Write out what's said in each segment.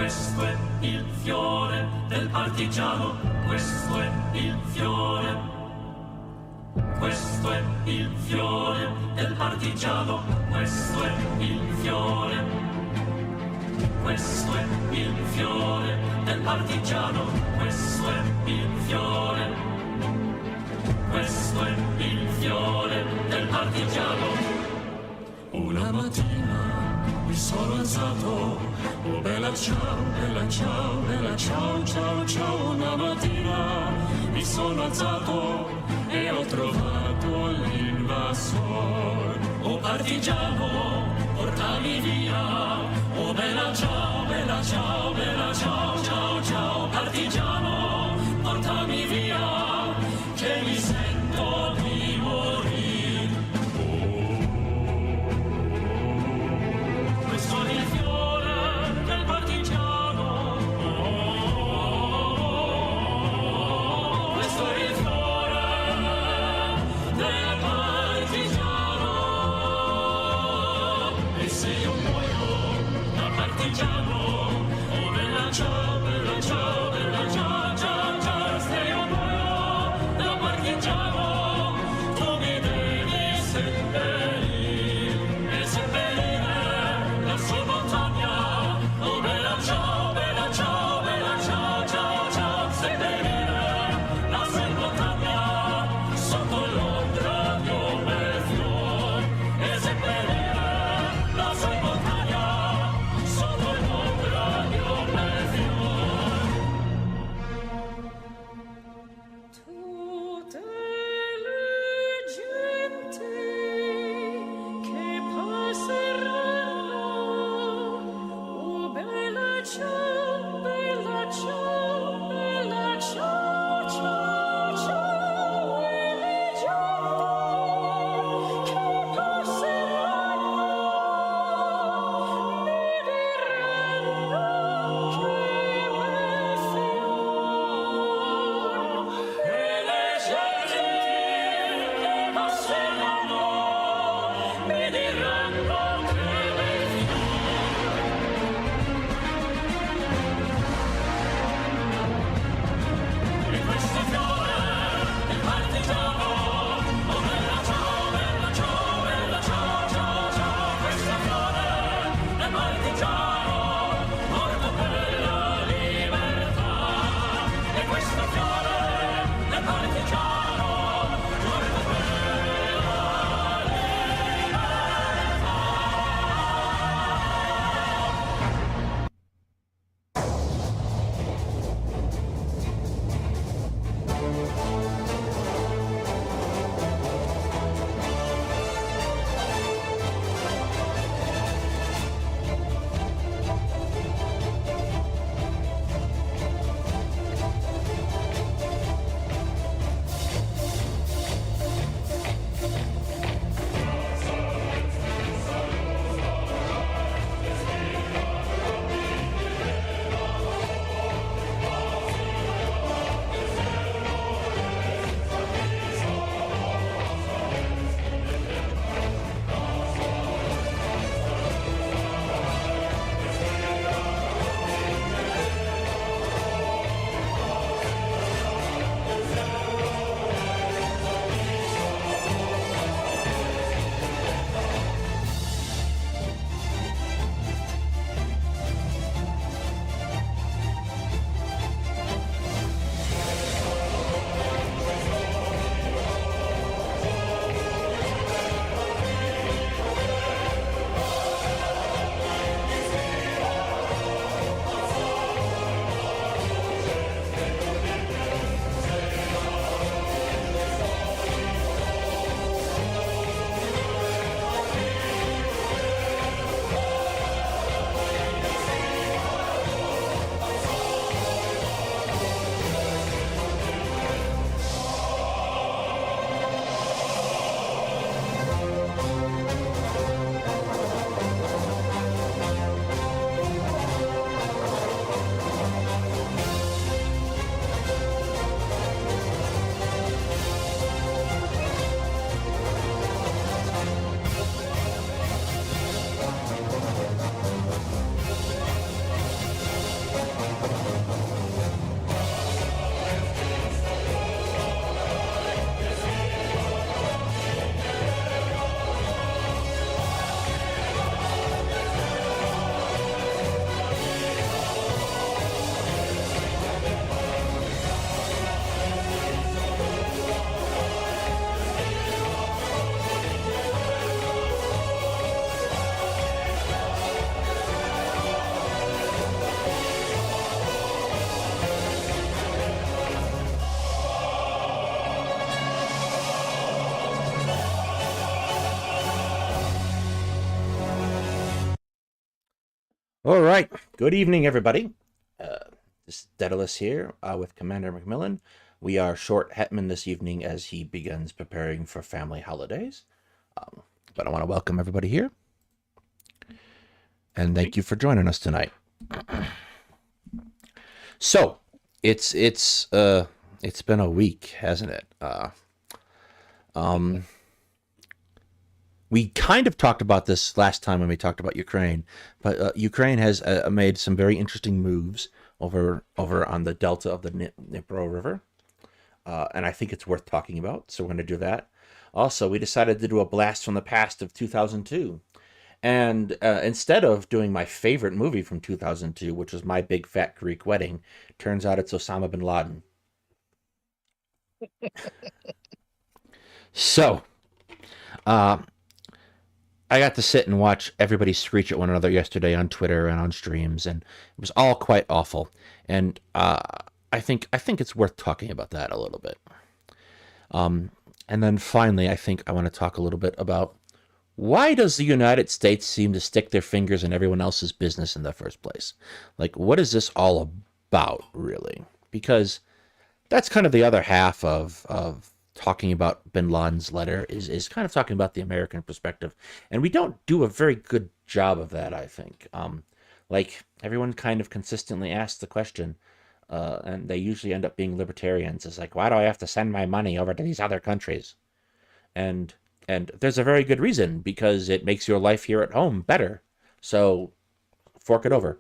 questo è il fiore del partigiano, questo è il fiore. Questo è il fiore del partigiano, questo è il fiore. Questo è il fiore del partigiano, questo è il fiore. Questo è il fiore del partigiano. Una mattina mi sono alzato, oh bella ciao, bella ciao, bella ciao, ciao, ciao. Una mattina mi sono alzato e ho trovato l'invasor. Oh partigiano, portami via, oh bella ciao, bella ciao, bella ciao, ciao, ciao. Partigiano, portami via, che mi sento di morire. Questo è il fiore del partigiano. Questo è il fiore del partigiano. E se io muoio da partigiano, oh bella ciao, bella All right. Good evening, everybody. This is Daedalus here with Commander McMillian. We are short Hetman this evening as he begins preparing for family holidays. But I want to welcome everybody here. And thank you for joining us tonight. So, it's been a week, hasn't it? We kind of talked about this last time when we talked about Ukraine, but Ukraine has made some very interesting moves over on the delta of the Dnipro River, and I think it's worth talking about. So we're going to do that. Also, we decided to do a blast from the past of 2002, and instead of doing my favorite movie from 2002, which was My Big Fat Greek Wedding, turns out it's Osama bin Laden. So, I got to sit and watch everybody screech at one another yesterday on Twitter and on streams, and it was all quite awful. And I think it's worth talking about that a little bit. And then finally, I think I want to talk a little bit about why does the United States seem to stick their fingers in everyone else's business in the first place? Like, what is this all about, really? Because that's kind of the other half of talking about bin Laden's letter is kind of talking about the American perspective. And we don't do a very good job of that, I think. Like, everyone kind of consistently asks the question, and they usually end up being libertarians. It's like, why do I have to send my money over to these other countries? And there's a very good reason, because it makes your life here at home better. So fork it over.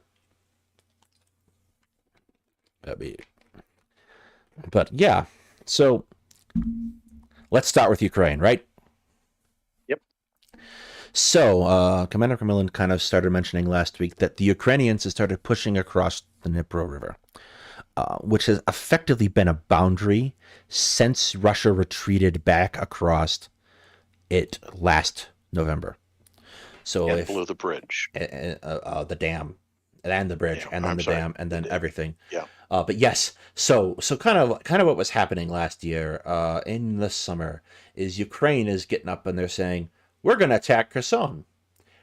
But yeah, so let's start with Ukraine, right? Yep. So Commander McMillian kind of started mentioning last week that the Ukrainians have started pushing across the Dnipro River, which has effectively been a boundary since Russia retreated back across it last November. So and below the bridge, the dam, and the bridge, Yeah, and then I'm the sorry. dam, and then everything. Yeah. But yes, so kind of what was happening last year, in the summer, is Ukraine is getting up and they're saying, we're going to attack Kherson.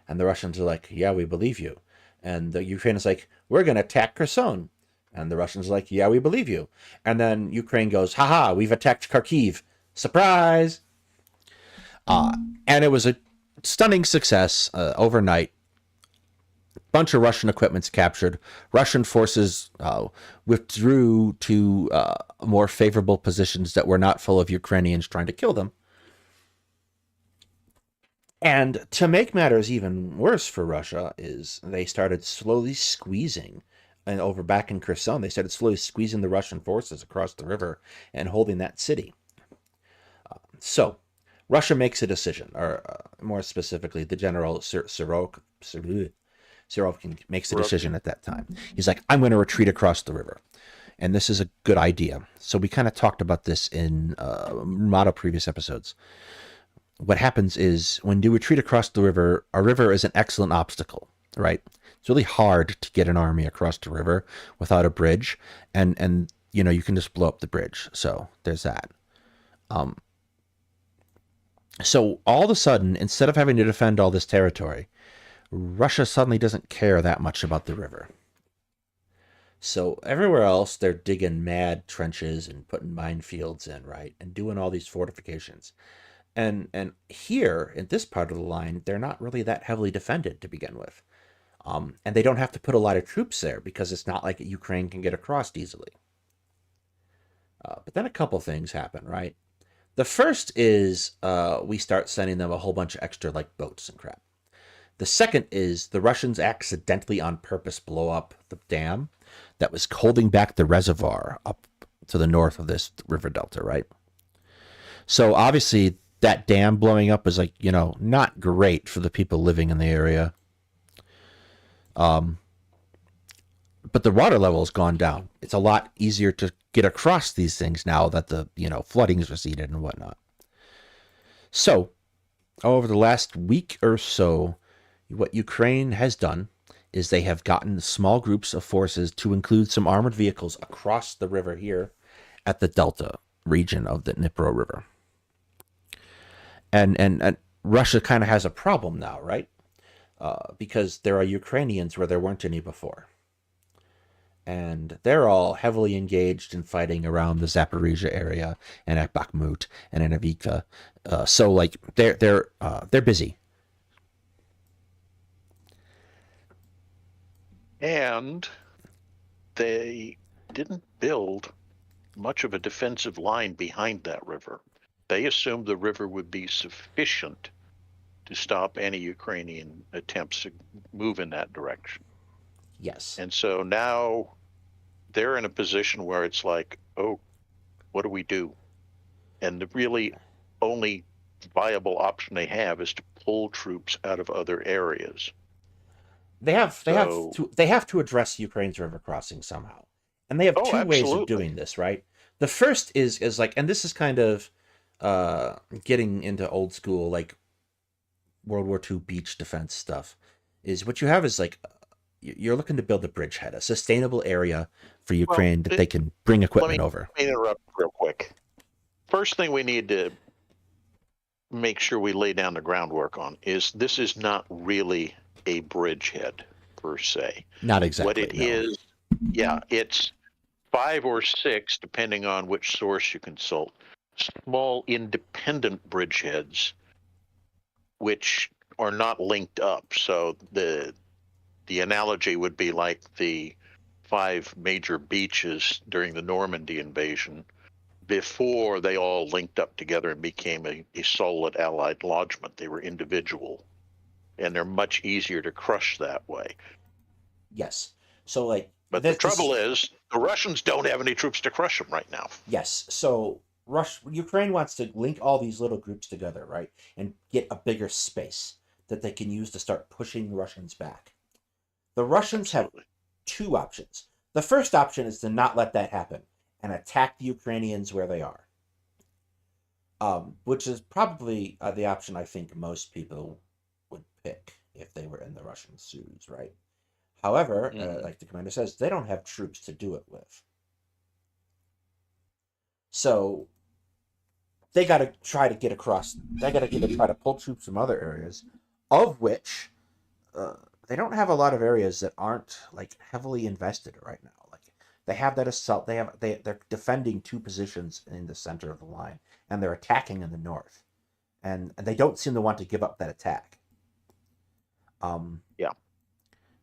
And the Russians are like, yeah, we believe you. And the Ukraine is like, we're going to attack Kherson. And the Russians are like, yeah, we believe you. And then Ukraine goes, haha, we've attacked Kharkiv. Surprise! And it was a stunning success overnight. Bunch of Russian equipment's captured. Russian forces withdrew to more favorable positions that were not full of Ukrainians trying to kill them. And to make matters even worse for Russia is they started slowly squeezing, and over back in Kherson, they started slowly squeezing the Russian forces across the river and holding that city. So Russia makes a decision, or more specifically, the general Sorokin makes the decision at that time. He's like, I'm going to retreat across the river. And this is a good idea. So we kind of talked about this in a lot of previous episodes. What happens is when you retreat across the river, a river is an excellent obstacle, right? It's really hard to get an army across the river without a bridge. And you know, you can just blow up the bridge. So there's that. So all of a sudden, instead of having to defend all this territory, Russia suddenly doesn't care that much about the river. So everywhere else, they're digging mad trenches and putting minefields in, right? And doing all these fortifications. And here, in this part of the line, they're not really that heavily defended to begin with. And they don't have to put a lot of troops there because it's not like Ukraine can get across easily. But then a couple things happen, right? The first is we start sending them a whole bunch of extra like boats and crap. The second is the Russians accidentally on purpose blow up the dam that was holding back the reservoir up to the north of this river delta, right? So obviously that dam blowing up is like, you know, not great for the people living in the area. But the water level has gone down. It's a lot easier to get across these things now that the, you know, flooding's receded and whatnot. So over the last week or so, what Ukraine has done is they have gotten small groups of forces to include some armored vehicles across the river here at the delta region of the Dnipro River. And Russia kind of has a problem now, right? because there are Ukrainians where there weren't any before. And they're all heavily engaged in fighting around the Zaporizhia area and at Bakhmut and in Avika. So like they're busy. And they didn't build much of a defensive line behind that river. They assumed the river would be sufficient to stop any Ukrainian attempts to move in that direction. Yes. And so now they're in a position where it's like, oh, what do we do? And the really only viable option they have is to pull troops out of other areas. They have to address Ukraine's river crossing somehow. And they have two ways of doing this, right? The first is like, and this is kind of getting into old school like World War II beach defense stuff, is what you have is like you're looking to build a bridgehead, a sustainable area for Ukraine that they can bring equipment over. Let me interrupt real quick. First thing we need to make sure we lay down the groundwork on is this is not really a bridgehead per se. Not exactly. What it is, it's 5 or 6, depending on which source you consult, small independent bridgeheads which are not linked up. So the analogy would be like the 5 major beaches during the Normandy invasion before they all linked up together and became a solid allied lodgment. They were individual, and they're much easier to crush that way. Yes. So like, but the trouble is the Russians don't have any troops to crush them right now. Yes. So Ukraine wants to link all these little groups together, right, and get a bigger space that they can use to start pushing the Russians back. The Russians have 2 options. The first option is to not let that happen and attack the Ukrainians where they are, which is probably the option I think most people would pick if they were in the Russian shoes, right? However, like the commander says, they don't have troops to do it with. So they got to try to get across. They got to try to pull troops from other areas, of which they don't have a lot of areas that aren't like heavily invested right now. Like they have that assault. They're defending 2 positions in the center of the line, and they're attacking in the north, and they don't seem to want to give up that attack.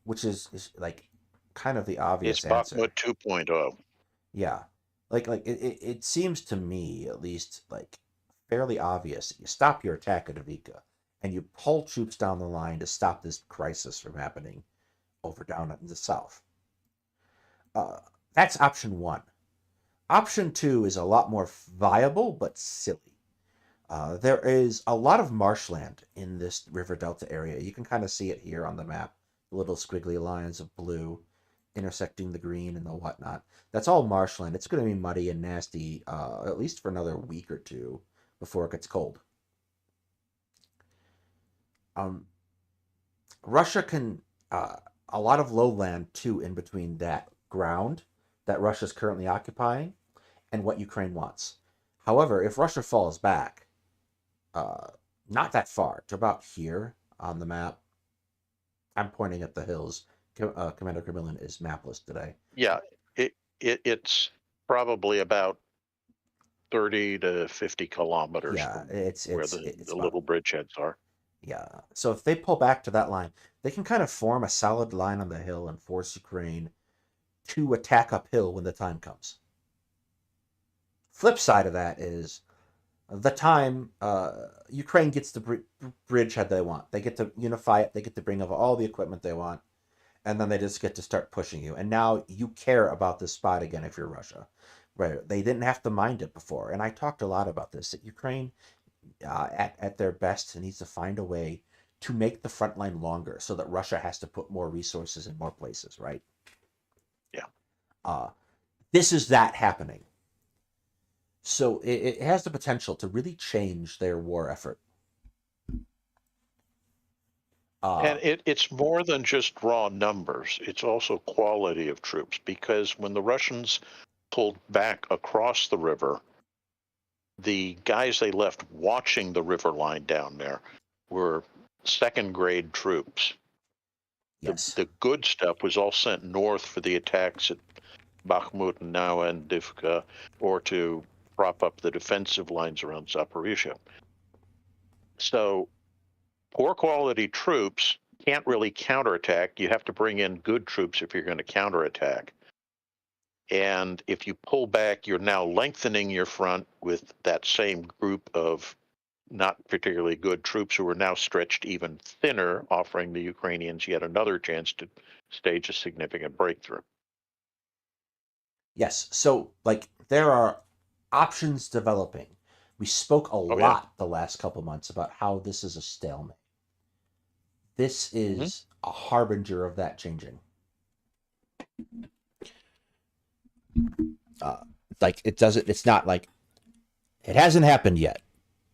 Which is like kind of the obvious answer. It's Bakhmut 2.0. Yeah. Like it seems to me, at least, like fairly obvious. You stop your attack at Avika, and you pull troops down the line to stop this crisis from happening over down in the south. That's option 1. Option 2 is a lot more viable, but silly. There is a lot of marshland in this river delta area. You can kind of see it here on the map. Little squiggly lines of blue intersecting the green and the whatnot. That's all marshland. It's going to be muddy and nasty, at least for another week or 2 before it gets cold. Russia can, a lot of lowland too in between that ground that Russia's currently occupying and what Ukraine wants. However, if Russia falls back, not that far, to about here on the map, I'm pointing at the hills. Commander McMillian is mapless today. Yeah, it's probably about 30 to 50 kilometers from where the little bridgeheads are. Yeah, so if they pull back to that line, they can kind of form a solid line on the hill and force Ukraine to attack uphill when the time comes. Flip side of that is the time Ukraine gets the bridgehead they want. They get to unify it. They get to bring over all the equipment they want. And then they just get to start pushing you. And now you care about this spot again if you're Russia. Right? They didn't have to mind it before. And I talked a lot about this, that Ukraine, at their best, needs to find a way to make the front line longer so that Russia has to put more resources in more places, right? Yeah. This is that happening. So it has the potential to really change their war effort. And it's more than just raw numbers. It's also quality of troops, because when the Russians pulled back across the river, the guys they left watching the river line down there were second-grade troops. Yes. The good stuff was all sent north for the attacks at Bakhmut and now Avdiivka, or to prop up the defensive lines around Zaporizhia. So poor quality troops can't really counterattack. You have to bring in good troops if you're going to counterattack. And if you pull back, you're now lengthening your front with that same group of not particularly good troops who are now stretched even thinner, offering the Ukrainians yet another chance to stage a significant breakthrough. Yes. So, like, there are options developing. We spoke a lot the last couple months about how this is a stalemate. This is a harbinger of that changing. Like, it's not like, it hasn't happened yet,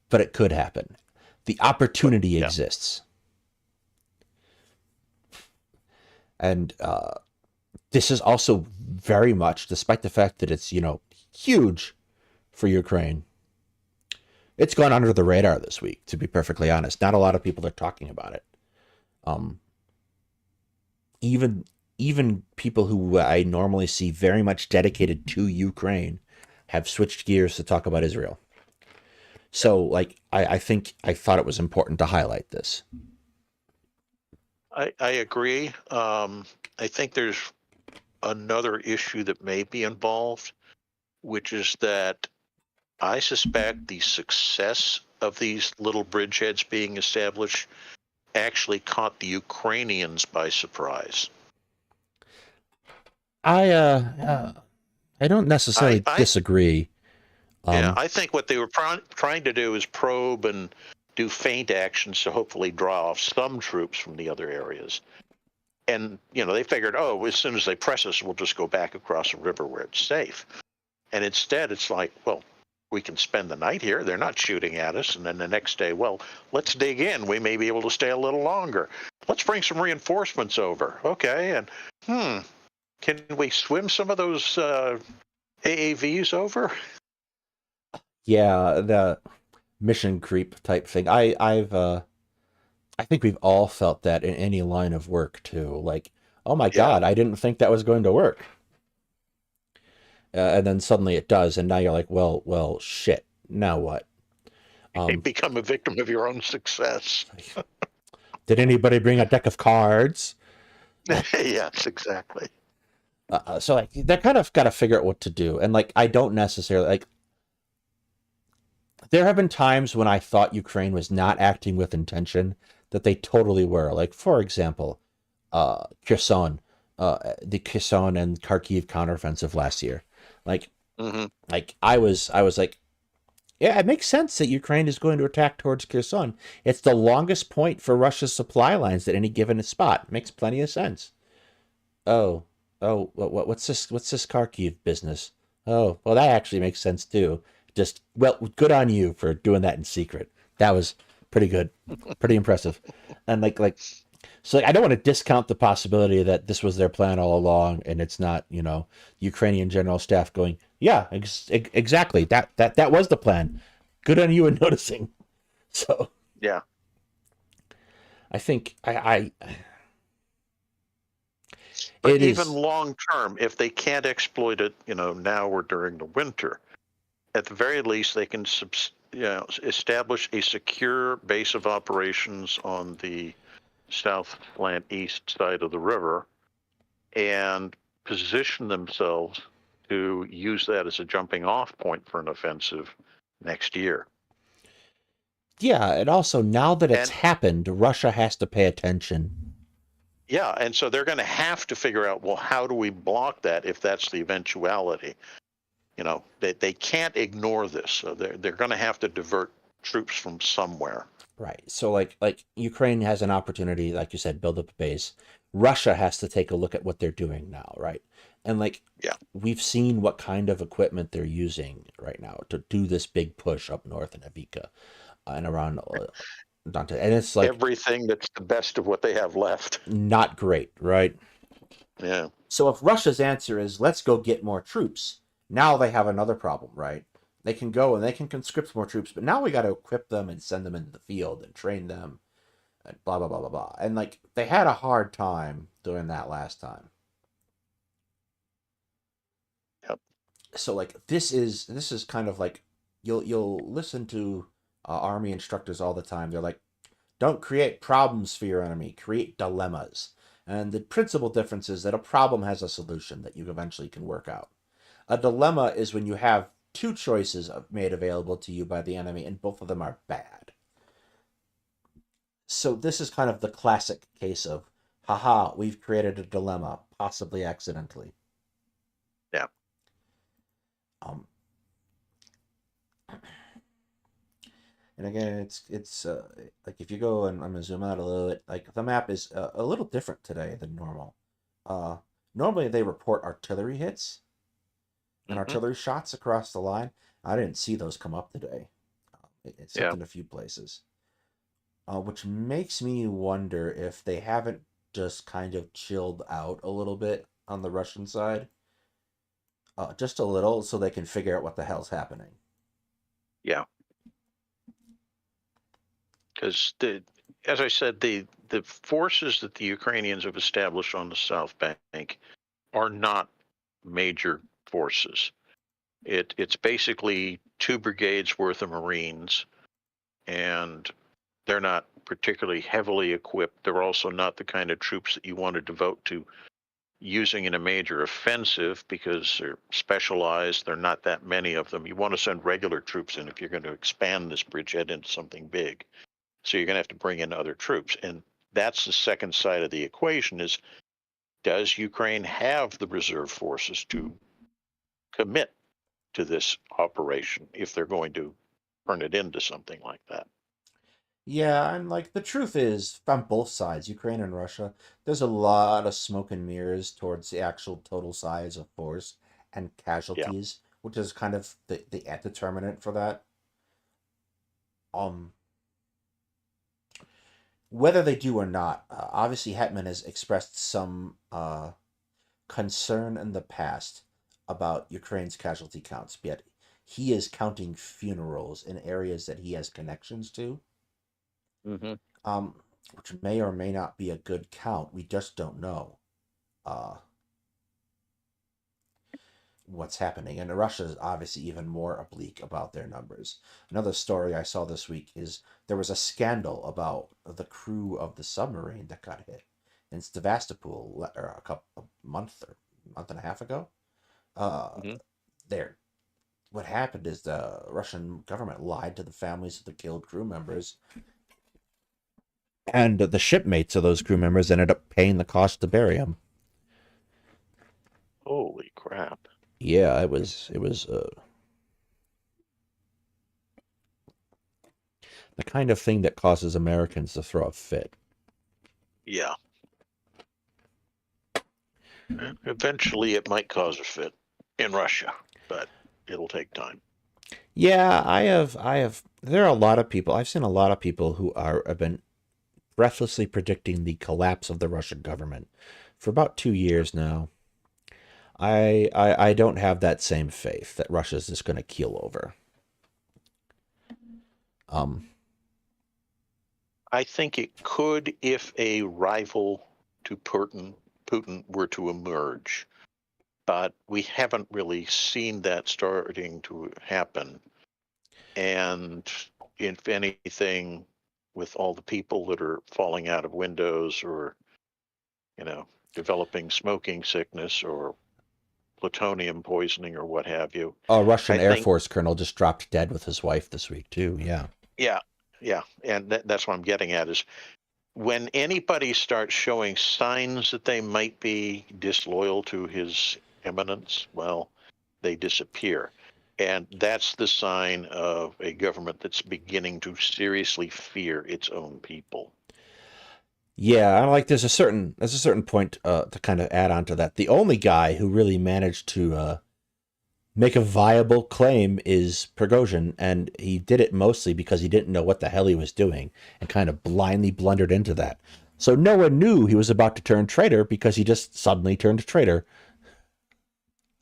but it could happen. The opportunity exists. And this is also very much, despite the fact that it's, huge for Ukraine, it's gone under the radar this week, to be perfectly honest. Not a lot of people are talking about it. Even people who I normally see very much dedicated to Ukraine have switched gears to talk about Israel. So, like, I thought it was important to highlight this. I agree. I think there's another issue that may be involved, which is that I suspect the success of these little bridgeheads being established actually caught the Ukrainians by surprise. I don't necessarily disagree. I think what they were trying to do is probe and do feint actions to hopefully draw off some troops from the other areas. And, they figured, as soon as they press us, we'll just go back across the river where it's safe. And instead, it's like, well, we can spend the night here. They're not shooting at us. And then the next day, well, let's dig in. We may be able to stay a little longer. Let's bring some reinforcements over. Okay. And, can we swim some of those AAVs over? Yeah, the mission creep type thing. I think we've all felt that in any line of work too. Like, oh my God, I didn't think that was going to work. And then suddenly it does, and now you're like, well, shit. Now what? You become a victim of your own success. Did anybody bring a deck of cards? Yes, exactly. So like, they kind of got to figure out what to do, and like, I don't necessarily like. There have been times when I thought Ukraine was not acting with intention that they totally were. Like, for example, Kherson, the Kherson and Kharkiv counteroffensive last year. Like, like I was like, yeah, it makes sense that Ukraine is going to attack towards Kherson. It's the longest point for Russia's supply lines at any given spot. Makes plenty of sense. What's this Kharkiv business? Oh, well, that actually makes sense too. Just, well, good on you for doing that in secret. That was pretty good, pretty impressive. And so I don't want to discount the possibility that this was their plan all along, and it's not, Ukrainian general staff going, yeah, exactly. That was the plan. Good on you in noticing. So yeah, I think But it even is long term, if they can't exploit it, now or during the winter, at the very least, they can establish a secure base of operations on the southland east side of the river and position themselves to use that as a jumping off point for an offensive next year. Yeah, and also now that it's happened, Russia has to pay attention. Yeah, and so they're going to have to figure out, well, how do we block that if that's the eventuality? They can't ignore this, so they're going to have to divert troops from somewhere. Right. So like Ukraine has an opportunity, like you said, build up a base. Russia has to take a look at what they're doing now, right? And we've seen what kind of equipment they're using right now to do this big push up north in Avdiivka and around Dante. And it's like everything that's the best of what they have left. Not great, right? Yeah. So if Russia's answer is let's go get more troops, now they have another problem, right? They can go and they can conscript more troops, but now we got to equip them and send them into the field and train them. and blah blah blah blah blah. And like they had a hard time doing that last time. Yep. So like this is kind of like you'll listen to army instructors all the time. They're like, don't create problems for your enemy, create dilemmas. And the principal difference is that a problem has a solution that you eventually can work out. A dilemma is when you have two choices made available to you by the enemy and both of them are bad. So this is kind of the classic case of, haha, we've created a dilemma, possibly accidentally. Yeah. Um, and again, it's like if you go and I'm gonna zoom out a little bit, like the map is a little different today than normal. Normally they report artillery hits and artillery shots across the line. I didn't see those come up today, except in a few places, which makes me wonder if they haven't just kind of chilled out a little bit on the Russian side, just a little, so they can figure out what the hell's happening. Yeah. Because as I said, the forces that the Ukrainians have established on the South Bank are not major forces. It's basically 2 brigades worth of Marines, and they're not particularly heavily equipped. They're also not the kind of troops that you want to devote to using in a major offensive because they're specialized. There are not that many of them. You want to send regular troops in if you're going to expand this bridgehead into something big. So you're going to have to bring in other troops. And that's the second side of the equation is, does Ukraine have the reserve forces to commit to this operation if they're going to turn it into something like that? Yeah, and like the truth is, on both sides, Ukraine and Russia, there's a lot of smoke and mirrors towards the actual total size of force and Yeah. casualties, which is kind of the determinant for that. Um, whether they do or not, obviously Hetman has expressed some concern in the past about Ukraine's casualty counts, yet he is counting funerals in areas that he has connections to. Which may or may not be a good count. We just don't know what's happening. And Russia is obviously even more oblique about their numbers. Another story I saw this week is there was a scandal about the crew of the submarine that got hit in Sevastopol a month and a half ago. There, what happened is the Russian government lied to the families of the killed crew members, and the shipmates of those crew members ended up paying the cost to bury them. Holy crap. Yeah, it was the kind of thing that causes Americans to throw a fit. Yeah. Eventually it might cause a fit in Russia, but it'll take time. Yeah, there are a lot of people, I've seen a lot of people who have been breathlessly predicting the collapse of the Russian government for about 2 years now. I don't have that same faith that Russia's just going to keel over. I think it could if a rival to Putin were to emerge, but we haven't really seen that starting to happen. And if anything, with all the people that are falling out of windows or, developing smoking sickness or plutonium poisoning or what have you. A Russian Air Force colonel just dropped dead with his wife this week too. Yeah. Yeah. And that's what I'm getting at is when anybody starts showing signs that they might be disloyal to his eminence, well, they disappear. And that's the sign of a government that's beginning to seriously fear its own people. Yeah, there's a certain point to kind of add on to that. The only guy who really managed to make a viable claim is Prigozhin, and he did it mostly because he didn't know what the hell he was doing and kind of blindly blundered into that. So no one knew he was about to turn traitor because he just suddenly turned traitor.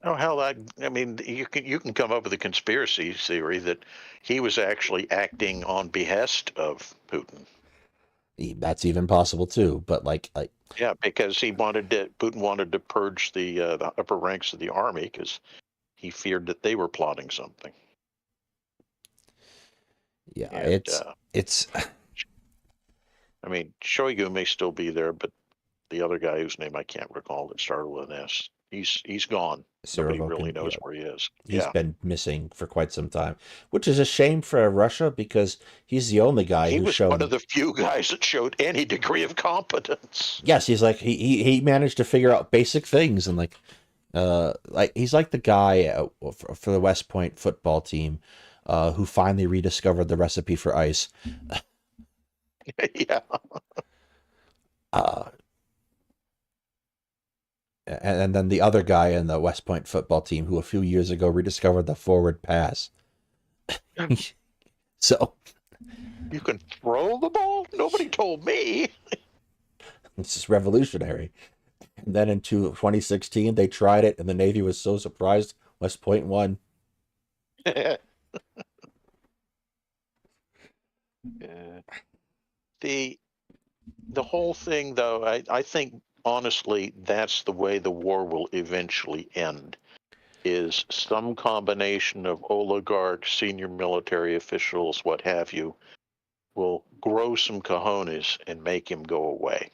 Oh hell! I mean, you can come up with a conspiracy theory that he was actually acting on behest of Putin. That's even possible too. But like Yeah, because Putin wanted to purge the upper ranks of the army because he feared that they were plotting something. yeah, And it's I mean, Shoigu may still be there, but the other guy whose name I can't recall that started with an S, he's gone. Nobody really Surovokin. knows Yeah, where he is. he's Yeah, been missing for quite some time, which is a shame for Russia because he's the only guy he who's was one of shown. the few guys that showed any degree of competence. Yes, he's like he managed to figure out basic things and like he's like the guy for the West Point football team who finally rediscovered the recipe for ice. Yeah, Uh, and then the other guy in the West Point football team who a few years ago rediscovered the forward pass. So you can throw the ball. Nobody told me. this is revolutionary. And then in 2016, they tried it, and the Navy was so surprised. West Point won. Yeah. The whole thing, though, I think honestly that's the way the war will eventually end. Is some combination of oligarchs, senior military officials, what have you, will grow some cojones and make him go away.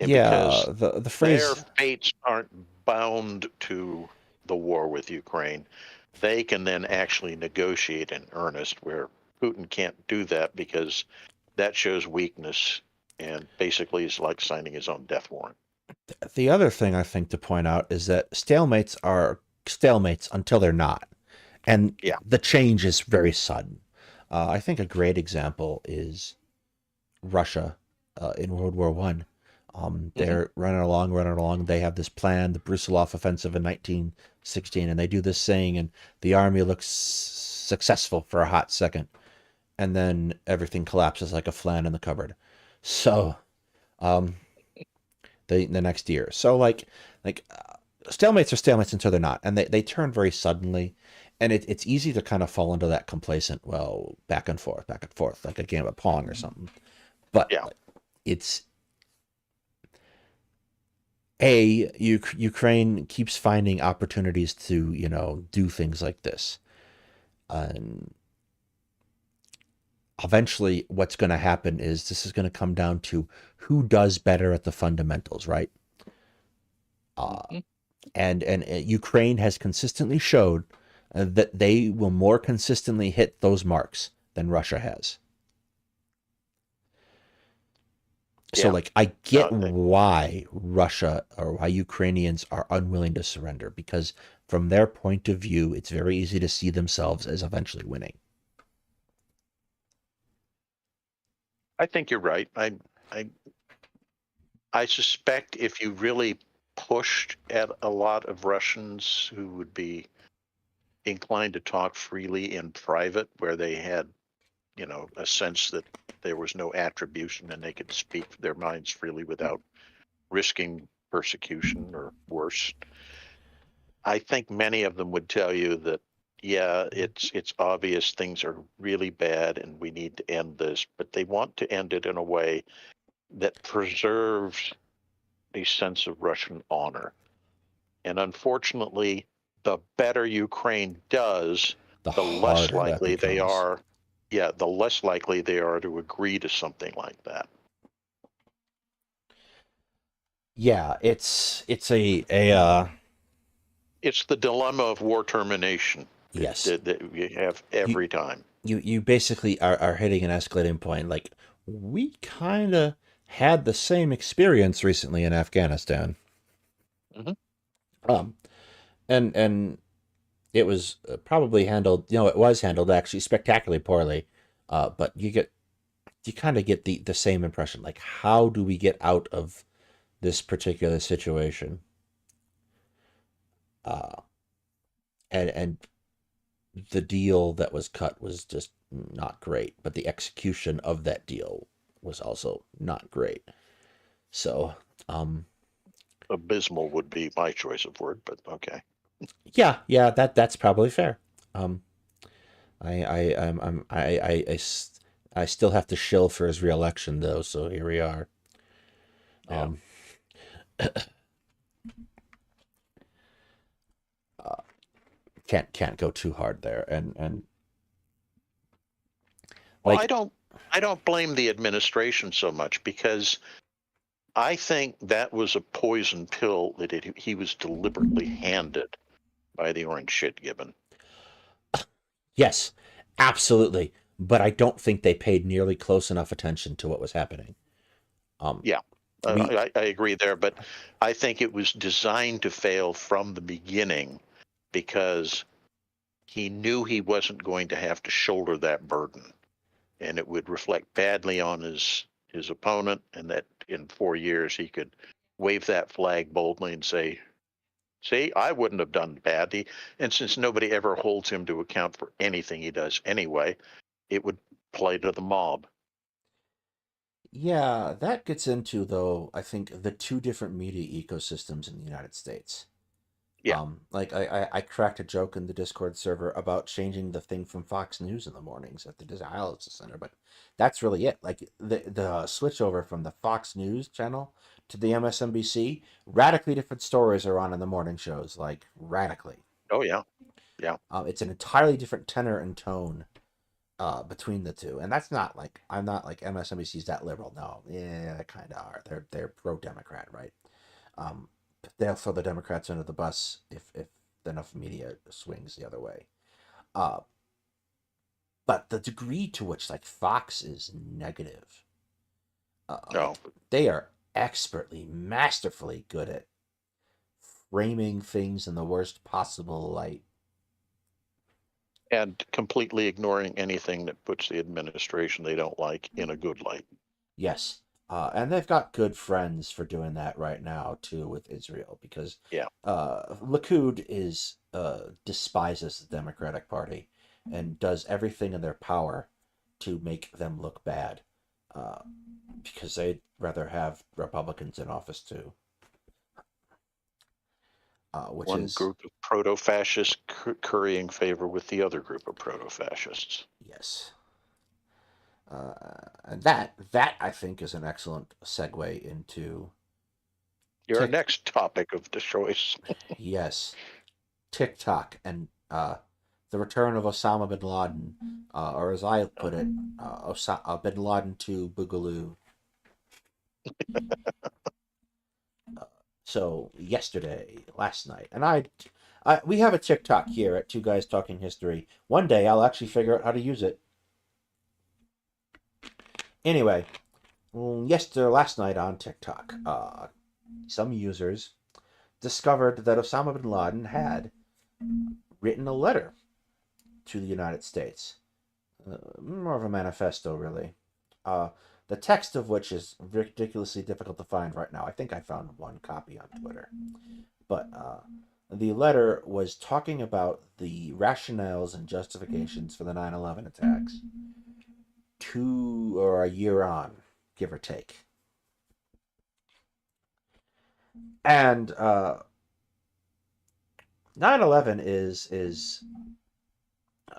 And Yeah, because the their phrase. fates aren't bound to the war with Ukraine, they can then actually negotiate in earnest, where Putin can't do that because that shows weakness and basically is like signing his own death warrant. The other thing I think to point out is that stalemates are stalemates until they're not, and Yeah. the change is very sudden. I think a great example is Russia in World War One. Hmm. They're running along. They have this plan, the Brusilov offensive in 1916, and they do this thing, and the army looks successful for a hot second, and then everything collapses like a flan in the cupboard. So, um, the next year, so stalemates are stalemates until they're not, and they turn very suddenly, and it's easy to kind of fall into that complacent, well, back and forth, like a game of pong or something. But Yeah. it's a Ukraine keeps finding opportunities to do things like this, and eventually what's going to happen is this is going to come down to who does better at the fundamentals, right? Uh, Hmm. and Ukraine has consistently showed that they will more consistently hit those marks than Russia has. So Yeah. like I No, get why Russia or why Ukrainians are unwilling to surrender because from their point of view it's very easy to see themselves as eventually winning. I think you're right. I I suspect if you really pushed at a lot of Russians who would be inclined to talk freely in private, where they had, a sense that there was no attribution and they could speak their minds freely without risking persecution or worse. I think many of them would tell you that, yeah, it's obvious things are really bad and we need to end this, but they want to end it in a way that preserves a sense of Russian honor. And unfortunately, the better Ukraine does, The the less harder that likely they becomes. are, yeah, the less likely they are to agree to something like that. Yeah, it's a It's the dilemma of war termination yes. that you have You every time. you basically are hitting an escalating point. Like we kind of had the same experience recently in Afghanistan. Hmm. Um and it was probably handled, it was handled actually spectacularly poorly. But you kind of get the same impression. Like, how do we get out of this particular situation? Uh, and the deal that was cut was just not great, but the execution of that deal was also not great. So, um, Abysmal would be my choice of word, but okay. yeah, that's probably fair. Um, I I still have to shill for his reelection, though, so here we are. Yeah. Um, can't go too hard there, and Well, like I don't blame the administration so much because I think that was a poison pill that he was deliberately handed by the orange shit gibbon. yes, absolutely, but I don't think they paid nearly close enough attention to what was happening. Yeah, We I agree there, but I think it was designed to fail from the beginning because he knew he wasn't going to have to shoulder that burden, and it would reflect badly on his opponent, and that in 4 years he could wave that flag boldly and say, "See, I wouldn't have done badly." And since nobody ever holds him to account for anything he does anyway, it would play to the mob. Yeah, that gets into, though, I think the two different media ecosystems in the United States. Yeah. Like I cracked a joke in the Discord server about changing the thing from Fox News in the mornings at the dialysis center, but that's really it. Like the switch over from the Fox News channel to the MSNBC, radically different stories are on in the morning shows, like radically. Oh yeah. Yeah. It's an entirely different tenor and tone between the two, and that's not like I'm not like MSNBC's that liberal. No, yeah, they kind of are. They're pro Democrat, right? But they'll throw the Democrats under the bus if enough media swings the other way. Uh, but the degree to which like Fox is negative, No. like they are expertly, masterfully good at framing things in the worst possible light. And completely ignoring anything that puts the administration they don't like in a good light. Yes. And they've got good friends for doing that right now too with Israel because Yeah. Likud is despises the Democratic Party and does everything in their power to make them look bad uh, because they'd rather have Republicans in office too, which One is group of proto-fascists currying favor with the other group of proto-fascists. yes. And that I think is an excellent segue into Your Tik. next topic of the choice. Yes, TikTok and the return of Osama bin Laden, or as I put it, bin Laden to Boogaloo. So last night, and we have a TikTok here at Two Guys Talking History. One day I'll actually figure out how to use it. Anyway, last night on TikTok, some users discovered that Osama bin Laden had written a letter to the United States. More of a manifesto, really. The text of which is ridiculously difficult to find right now. I think I found one copy on Twitter. But the letter was talking about the rationales and justifications for the 9/11 attacks 2 or a year on, give or take. And 9/11 is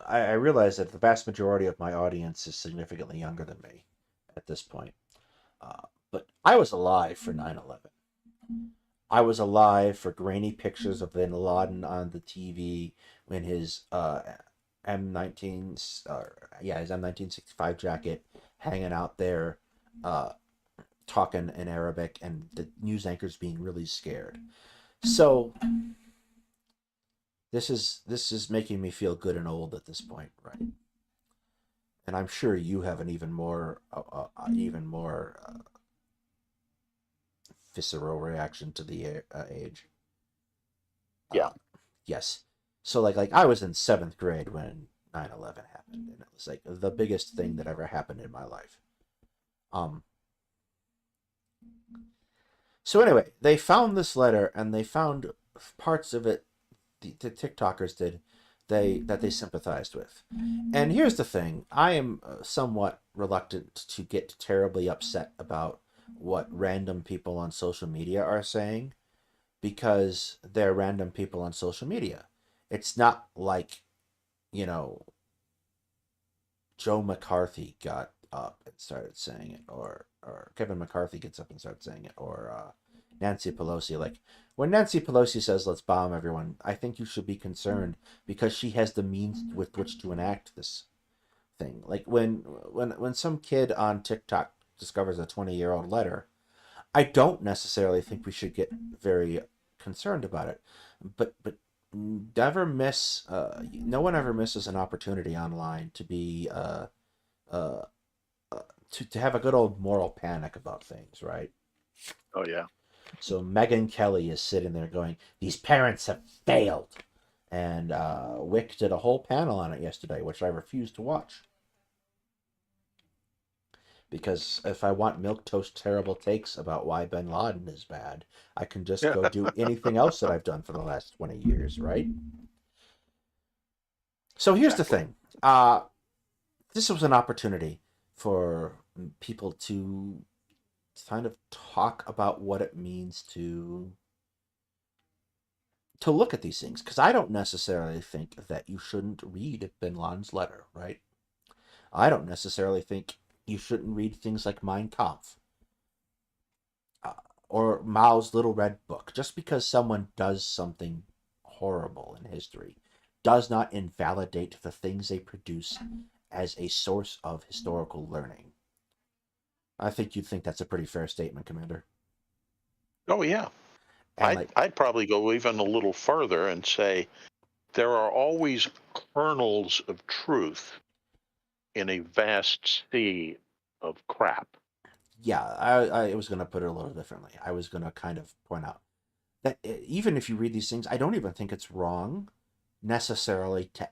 I realize that the vast majority of my audience is significantly younger than me at this point. But I was alive for 9/11. I was alive for grainy pictures of bin Laden on the TV when his M19, his M1965 jacket hanging out there, talking in Arabic, and the news anchors being really scared. So this is making me feel good and old at this point, right? And I'm sure you have an even more visceral reaction to the age. Yeah. Yes. So like I was in 7th grade when 9/11 happened, and it was like the biggest thing that ever happened in my life. So anyway, they found this letter, and they found parts of it the TikTokers did that they sympathized with. And here's the thing: I am somewhat reluctant to get terribly upset about what random people on social media are saying because they're random people on social media. It's not like, Joe McCarthy got up and started saying it, or Kevin McCarthy gets up and starts saying it, or Nancy Pelosi. Like, when Nancy Pelosi says let's bomb everyone, I think you should be concerned because she has the means with which to enact this thing. Like when some kid on TikTok discovers a 20-year-old letter, I don't necessarily think we should get very concerned about it, but never miss. No one ever misses an opportunity online to be uh, to have a good old moral panic about things, right? Oh yeah. So Megyn Kelly is sitting there going, "These parents have failed," and Wick did a whole panel on it yesterday, which I refused to watch. Because if I want milquetoast terrible takes about why bin Laden is bad, I can just go do anything else that I've done for the last 20 years, right? So here's the thing. This was an opportunity for people to kind of talk about what it means to look at these things. Because I don't necessarily think that you shouldn't read bin Laden's letter, right? I don't necessarily think you shouldn't read things like Mein Kampf or Mao's Little Red Book. Just because someone does something horrible in history does not invalidate the things they produce as a source of historical learning. I think you'd think that's a pretty fair statement, Commander. Oh yeah. And I'd probably go even a little further and say there are always kernels of truth in a vast sea of crap. yeah, I was going to put it a little differently. I was going to kind of point out that even if you read these things, I don't even think it's wrong necessarily to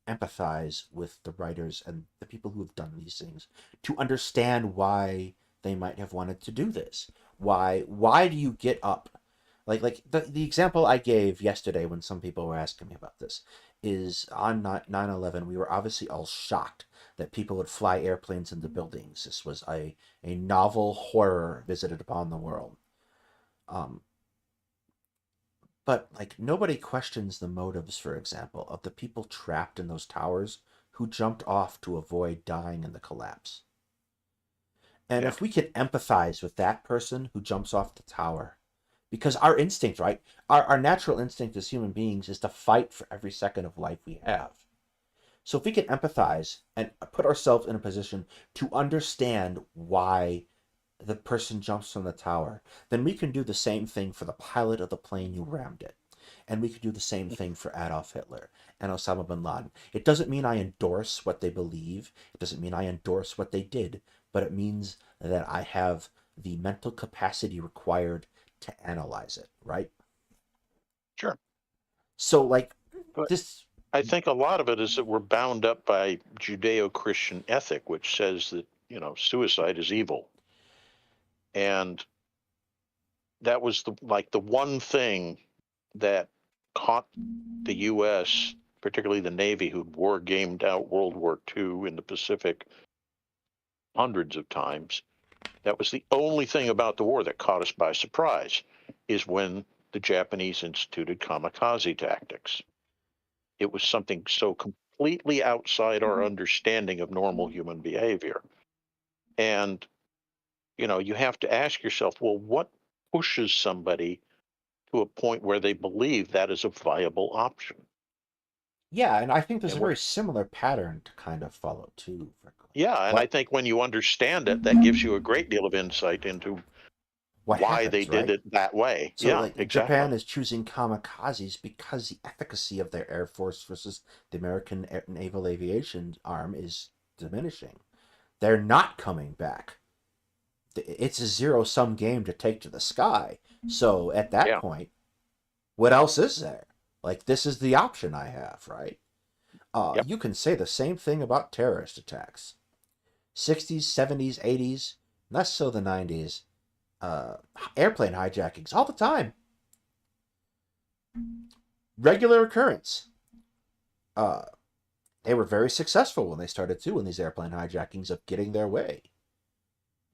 empathize with the writers and the people who have done these things to understand why they might have wanted to do this. Why do you get up? Like the example I gave yesterday when some people were asking me about this is on 9/11, we were obviously all shocked that people would fly airplanes into buildings. This was a novel horror visited upon the world. But like nobody questions the motives, for example, of the people trapped in those towers who jumped off to avoid dying in the collapse. And Yeah. if we could empathize with that person who jumps off the tower, because our instinct, right? Our natural instinct as human beings is to fight for every second of life we have. So if we can empathize and put ourselves in a position to understand why the person jumps from the tower, then we can do the same thing for the pilot of the plane who rammed it. And we could do the same thing for Adolf Hitler and Osama bin Laden. It doesn't mean I endorse what they believe. It doesn't mean I endorse what they did. But it means that I have the mental capacity required to analyze it, right? Sure. So, like, But this... I think a lot of it is that we're bound up by Judeo-Christian ethic, which says that, suicide is evil. And that was the one thing that caught the U.S., particularly the Navy, who'd war gamed out World War II in the Pacific hundreds of times. That was the only thing about the war that caught us by surprise, is when the Japanese instituted kamikaze tactics. It was something so completely outside our understanding of normal human behavior. And, you have to ask yourself, well, what pushes somebody to a point where they believe that is a viable option? Yeah, and I think there's And a very similar pattern to kind of follow, too. yeah, and I What think when you understand it, that gives you a great deal of insight into why they happens, did right? it that way. So, Yeah, like, exactly. Japan is choosing kamikazes because the efficacy of their Air Force versus the American Naval Aviation arm is diminishing. They're not coming back. It's a zero-sum game to take to the sky. So, at that Yeah. point, what else is there? Like, this is the option I have, right? Yep. You can say the same thing about terrorist attacks. 60s, 70s, 80s, less so the 90s. Airplane hijackings all the time. Regular occurrence. They were very successful when they started doing these airplane hijackings of getting their way.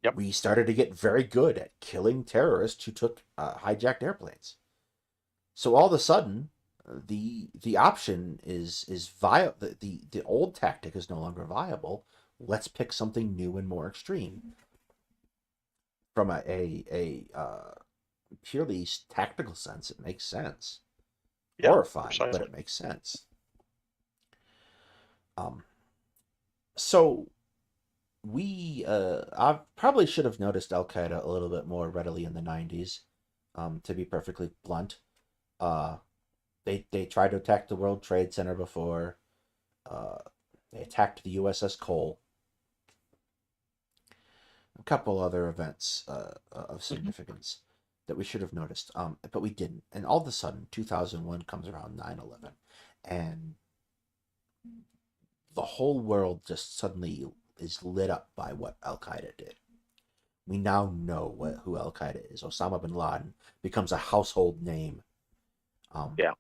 Yep. We started to get very good at killing terrorists who took hijacked airplanes. So all of a sudden, the option is viable. The old tactic is no longer viable. let's pick something new and more extreme. From a purely tactical sense, it makes sense. Yeah, Horrifying, precisely. but it makes sense. So we I probably should have noticed Al Qaeda a little bit more readily in the 90s. To be perfectly blunt, they tried to attack the World Trade Center before. They attacked the USS Cole. A couple other events of significance that we should have noticed, but we didn't. And all of a sudden, 2001 comes around, 9/11, and the whole world just suddenly is lit up by what Al Qaeda did. We now know who Al Qaeda is. Osama bin Laden becomes a household name. Yeah.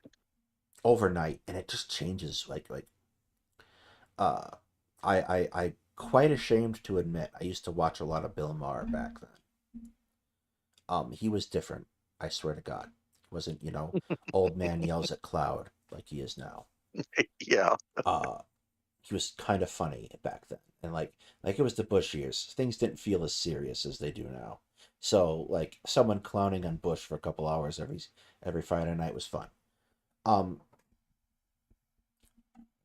Overnight, and it just changes. I quite ashamed to admit I used to watch a lot of Bill Maher back then. He was different. I swear to God, he wasn't old man yells at cloud like he is now. Yeah. He was kind of funny back then, and like it was the Bush years. Things didn't feel as serious as they do now. So like someone clowning on Bush for a couple hours every Friday night was fun.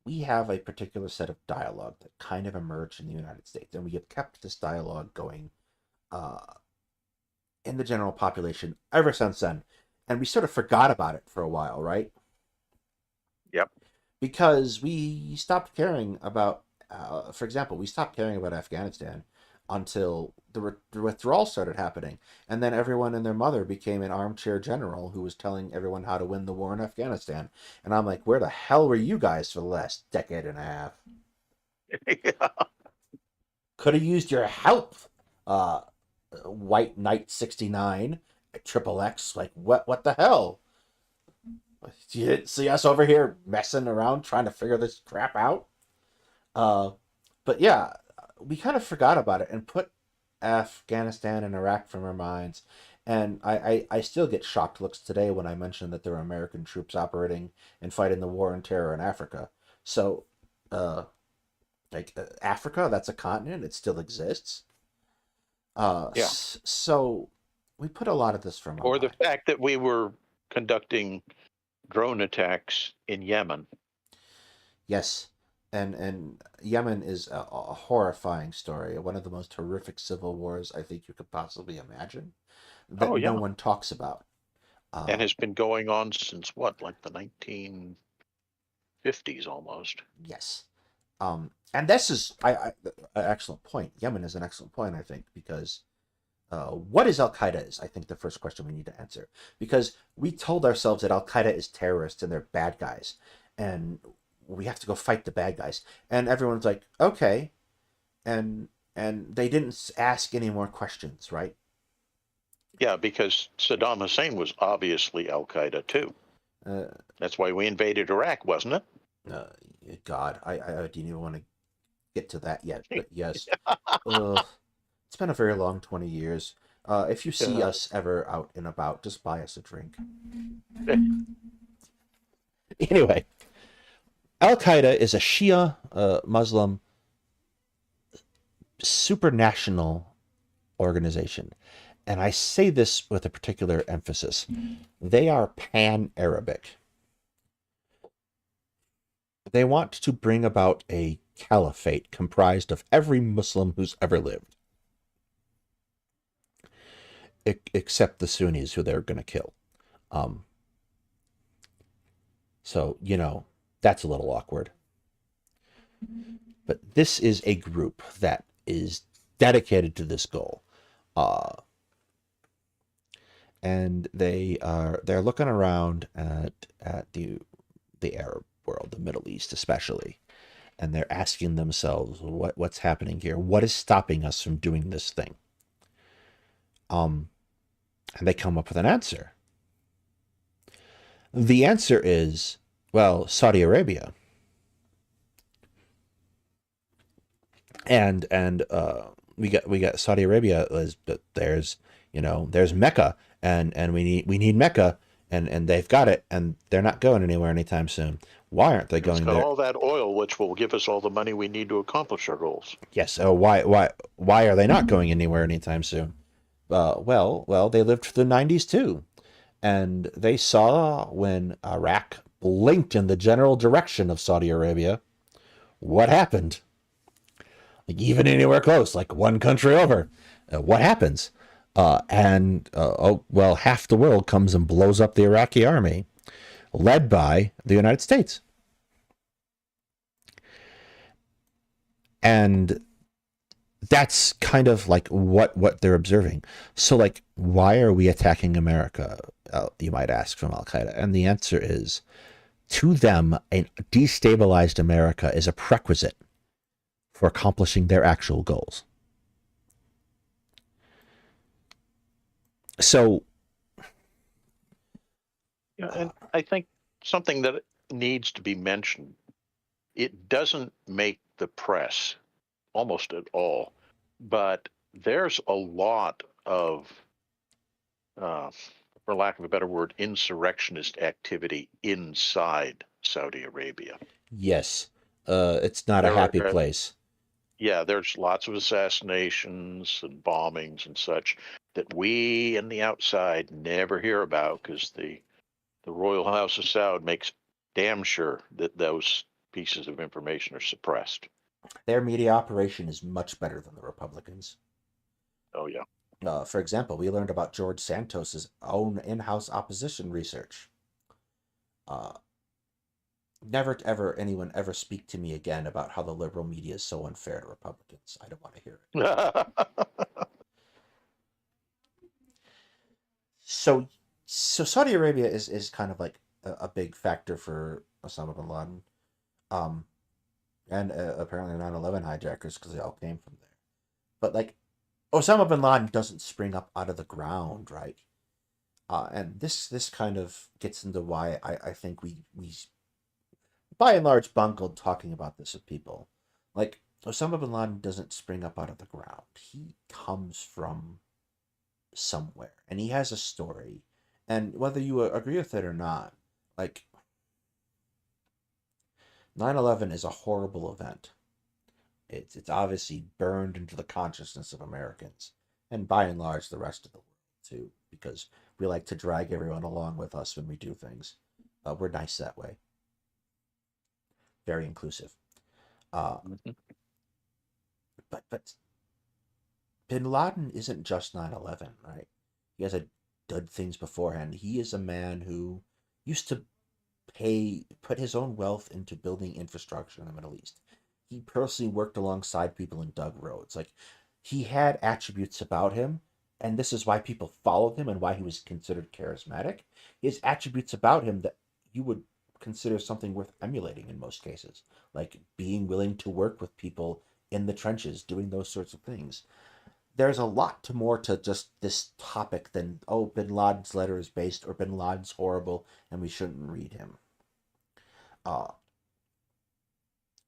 We have a particular set of dialogue that kind of emerged in the United States, and we have kept this dialogue going in the general population ever since then. And we sort of forgot about it for a while, right? Yep. Because we stopped caring about, for example, we stopped caring about Afghanistan until the withdrawal started happening. And then everyone and their mother became an armchair general who was telling everyone how to win the war in Afghanistan. And I'm like, where the hell were you guys for the last decade and a half? Yeah. Could have used your help, White Knight 69, Triple X. Like, what the hell? You didn't see us over here messing around trying to figure this crap out? But yeah, we kind of forgot about it and put Afghanistan and Iraq from our minds. And I still get shocked looks today when I mention that there are American troops operating and fighting the war on terror in Africa. So, Africa, that's a continent. It still exists. Yeah. So we put a lot of this from our Or the mind. fact that we were conducting drone attacks in Yemen. Yes. And Yemen is a horrifying story, one of the most horrific civil wars I think you could possibly imagine that Oh, yeah. no one talks about. And has been going on since what, like the 1950s almost. Yes. And this is an excellent point. Yemen is an excellent point, I think, because what is Al Qaeda is, I think, the first question we need to answer. Because we told ourselves that Al Qaeda is terrorists and they're bad guys. And we have to go fight the bad guys. And everyone's like, okay. And they didn't ask any more questions, right? Yeah, because Saddam Hussein was obviously Al Qaeda too. That's why we invaded Iraq, wasn't it? God, I didn't even want to get to that yet, but yes. It's been a very long 20 years. If you see us ever out and about, just buy us a drink. Anyway, Al Qaeda is a Shia Muslim supranational organization. And I say this with a particular emphasis. They are pan-Arabic. They want to bring about a caliphate comprised of every Muslim who's ever lived. Except the Sunnis who they're going to kill. So, that's a little awkward. But this is a group that is dedicated to this goal. And they're looking around at the Arab world, the Middle East especially, and they're asking themselves, what's happening here? What is stopping us from doing this thing? And they come up with an answer. The answer is, well, Saudi Arabia. And we got Saudi Arabia. There's Mecca, and we need Mecca, and they've got it, and they're not going anywhere anytime soon. Why aren't they It's going got there? all that oil, which will give us all the money we need to accomplish our goals. Yes. Why are they not going anywhere anytime soon? Well, they lived through the 90s too, and they saw when Iraq blinked in the general direction of Saudi Arabia, what happened? Like even anywhere close, like one country over, what happens? Half the world comes and blows up the Iraqi army, led by the United States. And that's kind of like what they're observing. So like, why are we attacking America? You might ask, from Al Qaeda, and the answer is, to them, a destabilized America is a prerequisite for accomplishing their actual goals. So, Yeah, and I think something that needs to be mentioned, it doesn't make the press almost at all, but there's a lot of, for lack of a better word, insurrectionist activity inside Saudi Arabia. yes, it's not a There happy are, place. yeah, there's lots of assassinations and bombings and such that we in the outside never hear about, because the Royal House of Saud makes damn sure that those pieces of information are suppressed. Their media operation is much better than the Republicans. Oh yeah. For example, we learned about George Santos's own in-house opposition research. Never ever anyone ever speak to me again about how the liberal media is so unfair to Republicans. I don't want to hear it. So Saudi Arabia is kind of like a big factor for Osama bin Laden, um, and apparently 9/11 hijackers, because they all came from there. But like, Osama bin Laden doesn't spring up out of the ground, right? And this kind of gets into why I think we by and large bungled talking about this with people. Like, Osama bin Laden doesn't spring up out of the ground. He comes from somewhere, and he has a story. And whether you agree with it or not, like, 9/11 is a horrible event. It's obviously burned into the consciousness of Americans, and by and large the rest of the world too, because we like to drag everyone along with us when we do things. We're nice that way. Very inclusive. But Bin Laden isn't just 9/11, right? He has done things beforehand. He is a man who used to put his own wealth into building infrastructure in the Middle East. He personally worked alongside people and dug roads. Like, he had attributes about him, and this is why people followed him and why he was considered charismatic. He has attributes about him that you would consider something worth emulating in most cases, like being willing to work with people in the trenches, doing those sorts of things. There's a lot more to just this topic than, oh, bin Laden's letter is based, or bin Laden's horrible and we shouldn't read him.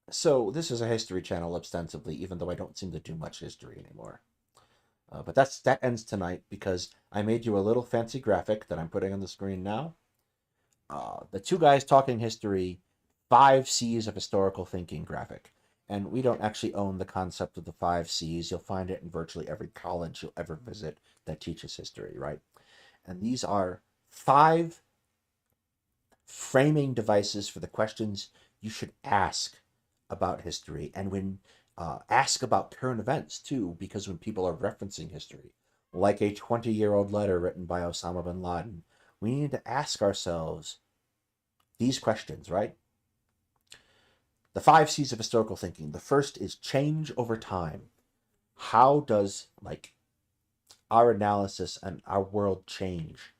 So this is a history channel ostensibly, even though I don't seem to do much history anymore. But that ends tonight, because I made you a little fancy graphic that I'm putting on the screen now. The two guys talking history, 5 C's of historical thinking graphic. And we don't actually own the concept of the 5 C's. You'll find it in virtually every college you'll ever visit that teaches history, right? And these are 5 framing devices for the questions you should ask about history, and when ask about current events too, because when people are referencing history, like a 20-year-old letter written by Osama bin Laden, we need to ask ourselves these questions, right? The 5 C's of historical thinking. The first is change over time. How does, like, our analysis and our world change?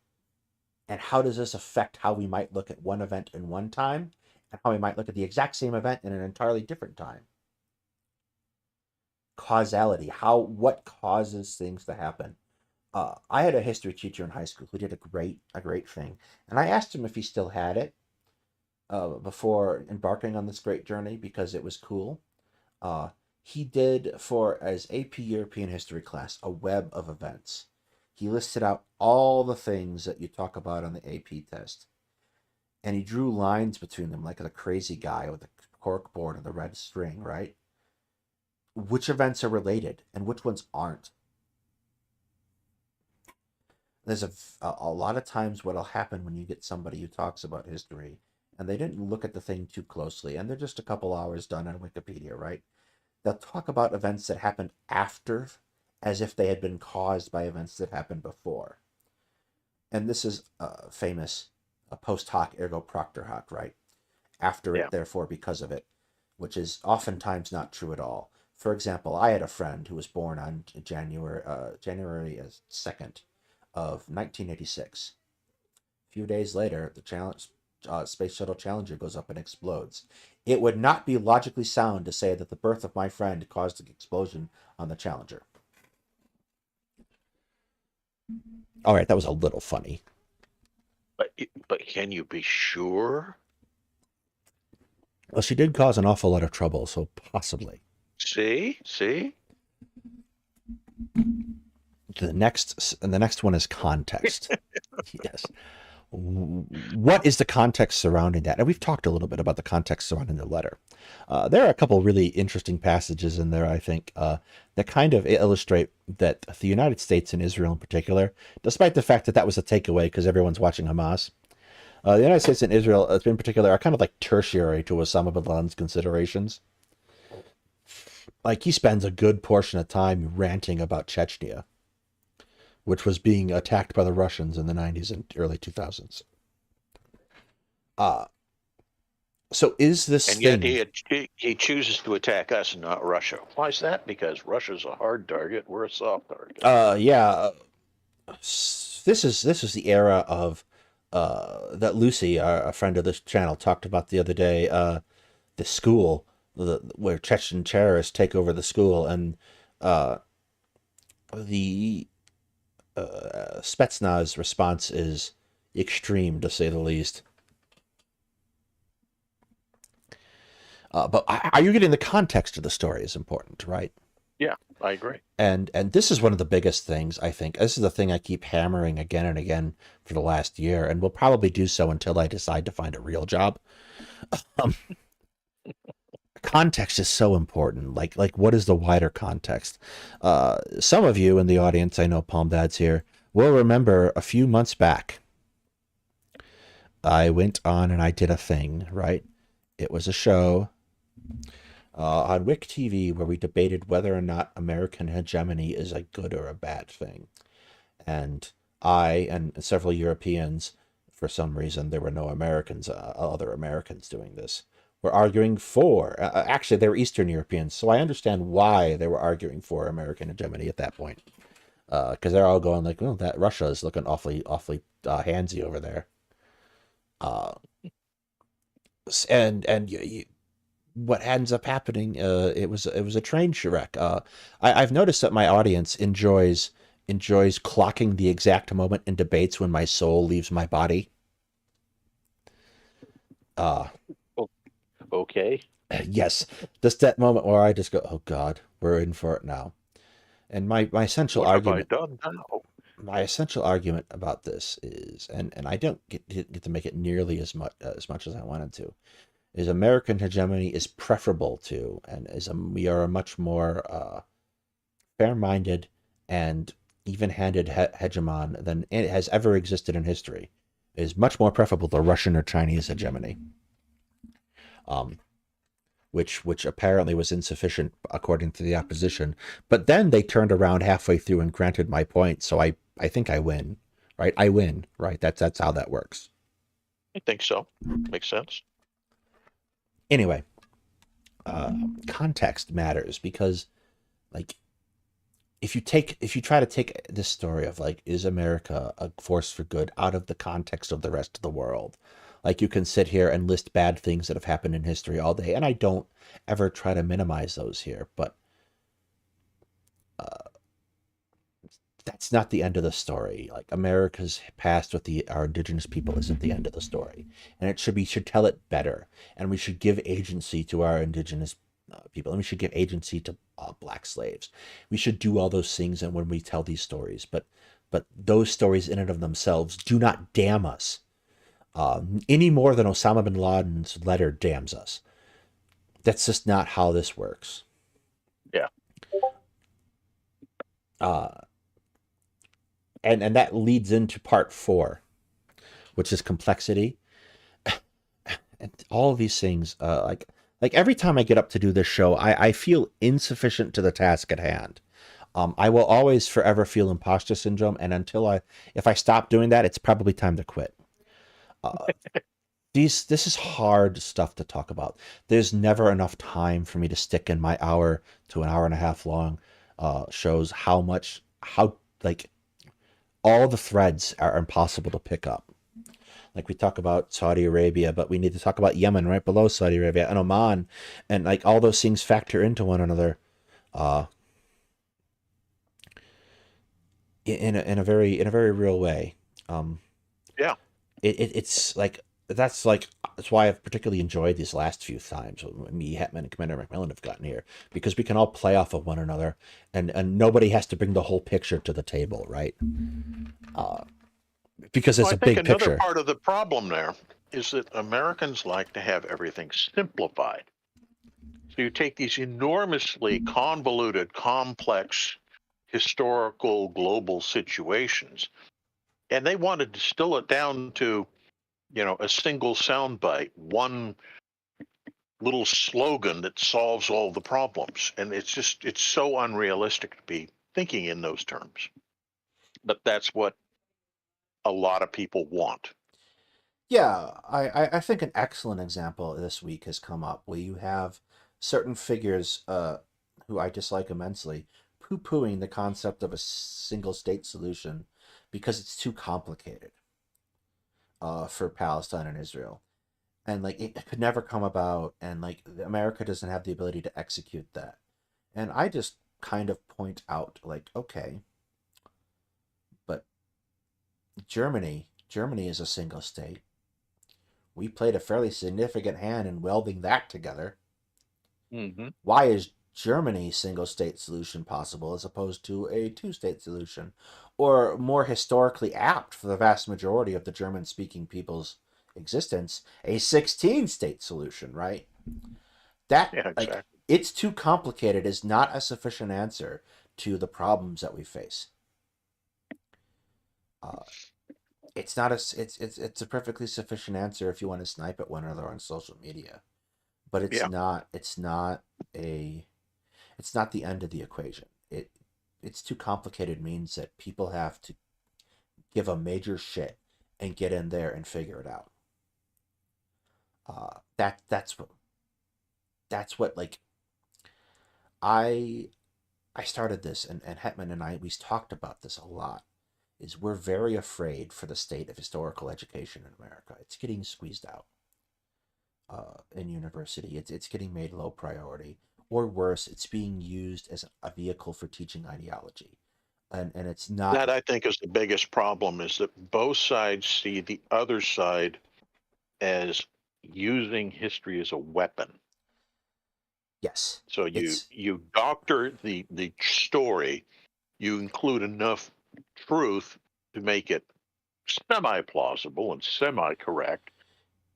And how does this affect how we might look at one event in one time, and how we might look at the exact same event in an entirely different time? Causality. What causes things to happen? I had a history teacher in high school who did a great thing, and I asked him if he still had it before embarking on this great journey, because it was cool. He did, for as AP European history class, a web of events. He listed out all the things that you talk about on the AP test. and he drew lines between them like a crazy guy with a cork board and the red string, right? Which events are related and which ones aren't? There's a lot of times what'll happen when you get somebody who talks about history and they didn't look at the thing too closely and they're just a couple hours done on Wikipedia, right? They'll talk about events that happened after as if they had been caused by events that happened before. And this is famous, post hoc ergo propter hoc, right? After it, therefore, because of it, which is oftentimes not true at all. For example, I had a friend who was born on January 2nd of 1986. A few days later, the Space Shuttle Challenger goes up and explodes. It would not be logically sound to say that the birth of my friend caused the explosion on the Challenger. All right, that was a little funny. But can you be sure? Well, she did cause an awful lot of trouble, so possibly. See? The next one is context. Yes. What is the context surrounding that? And we've talked a little bit about the context surrounding the letter. There are a couple really interesting passages in there, I think, that kind of illustrate that the United States and Israel in particular, despite the fact that that was a takeaway because everyone's watching Hamas, the United States and Israel in particular are kind of like tertiary to Osama bin Laden's considerations. Like, he spends a good portion of time ranting about Chechnya, which was being attacked by the Russians in the 90s and early 2000s. So is this and thing... yet he chooses to attack us and not Russia. Why is that? Because Russia's a hard target. We're a soft target. This is the era of that Lucy, a friend of this channel, talked about the other day. The school where Chechen terrorists take over the school, and the Spetsnaz response is extreme, to say the least. But are you getting the context of the story is important, right? Yeah, I agree. And this is one of the biggest things, I think. This is the thing I keep hammering again and again for the last year, and will probably do so until I decide to find a real job. Context is so important. Like what is the wider context? Some of you in the audience, I know Palm Dad's here, will remember a few months back, I went on and I did a thing, right? It was a show on WIC TV where we debated whether or not American hegemony is a good or a bad thing. And I and several Europeans, for some reason, there were no Americans, other Americans doing this, were arguing for, actually they were Eastern Europeans, so I understand why they were arguing for American hegemony at that point. Because they're all going like, oh, that Russia is looking awfully handsy over there. What ends up happening, it was a train wreck. I've noticed that my audience enjoys clocking the exact moment in debates when my soul leaves my body. Okay. Yes, just that moment where I just go, oh God, we're in for it now. And my essential what argument. Have I done now? My essential argument about this is, and I don't get to make it nearly as much as I wanted to, is American hegemony is preferable to, and we are a much more fair-minded and even-handed hegemon than it has ever existed in history. It is much more preferable to Russian or Chinese hegemony, which apparently was insufficient according to the opposition. But then they turned around halfway through and granted my point, so I think I win, right? I win, right? That's how that works. I think so. Makes sense. Anyway, context matters because, like, if you try to take this story of like, is America a force for good out of the context of the rest of the world, like, you can sit here and list bad things that have happened in history all day, and I don't ever try to minimize those here, but that's not the end of the story. Like, America's past with our indigenous people isn't the end of the story, and we should tell it better, and we should give agency to our indigenous people, and we should give agency to black slaves. We should do all those things, and when we tell these stories, but those stories in and of themselves do not damn us. any more than Osama bin Laden's letter damns us. That's just not how this works. Yeah. And that leads into part 4, which is complexity. And all of these things, like every time I get up to do this show, I feel insufficient to the task at hand. I will always forever feel imposter syndrome, and if I stop doing that, it's probably time to quit. This is hard stuff to talk about. There's never enough time for me to stick in my hour to an hour and a half long shows. How like all the threads are impossible to pick up. Like we talk about Saudi Arabia, but we need to talk about Yemen right below Saudi Arabia and Oman, and like all those things factor into one another, in a very real way. Yeah. It's like that's why I've particularly enjoyed these last few times when me, Hetman, and Commander McMillian have gotten here, because we can all play off of one another, and nobody has to bring the whole picture to the table, right? Because it's Well, a big another picture. part of the problem there is that Americans like to have everything simplified. So you take these enormously convoluted, complex, historical, global situations, and they want to distill it down to, a single soundbite, one little slogan that solves all the problems. And it's so unrealistic to be thinking in those terms. But that's what a lot of people want. Yeah, I think an excellent example this week has come up where you have certain figures who I dislike immensely poo-pooing the concept of a single state solution because it's too complicated for Palestine and Israel. And like it could never come about, and like America doesn't have the ability to execute that. And I just kind of point out, like, okay, but Germany is a single state. We played a fairly significant hand in welding that together. Mm-hmm. Why is Germany's single state solution possible as opposed to a two-state solution? Or more historically apt for the vast majority of the German-speaking people's existence, a 16-state solution, right? That, Yeah, like, exactly. it's too complicated is not a sufficient answer to the problems that we face. It's not it's a perfectly sufficient answer if you want to snipe at one another on social media, but Yeah. it's not the end of the equation. It's too complicated means that people have to give a major shit and get in there and figure it out. That's what like I started this, and Hetman and I, we talked about this a lot, is we're very afraid for the state of historical education in America. It's getting squeezed out in university. It's getting made low priority, or worse, it's being used as a vehicle for teaching ideology, and it's not. That, I think, is the biggest problem, is that both sides see the other side as using history as a weapon. Yes. So you doctor the story, you include enough truth to make it semi-plausible and semi-correct,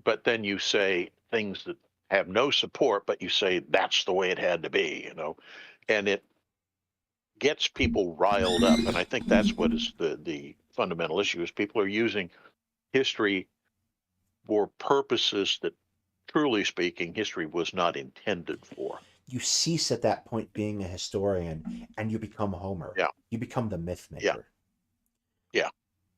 but then you say things that have no support, but you say that's the way it had to be, and it gets people riled up. And I think that's what is the fundamental issue, is people are using history for purposes that, truly speaking, history was not intended for. You cease at that point being a historian, and you become Homer. Yeah. You become the myth maker. Yeah.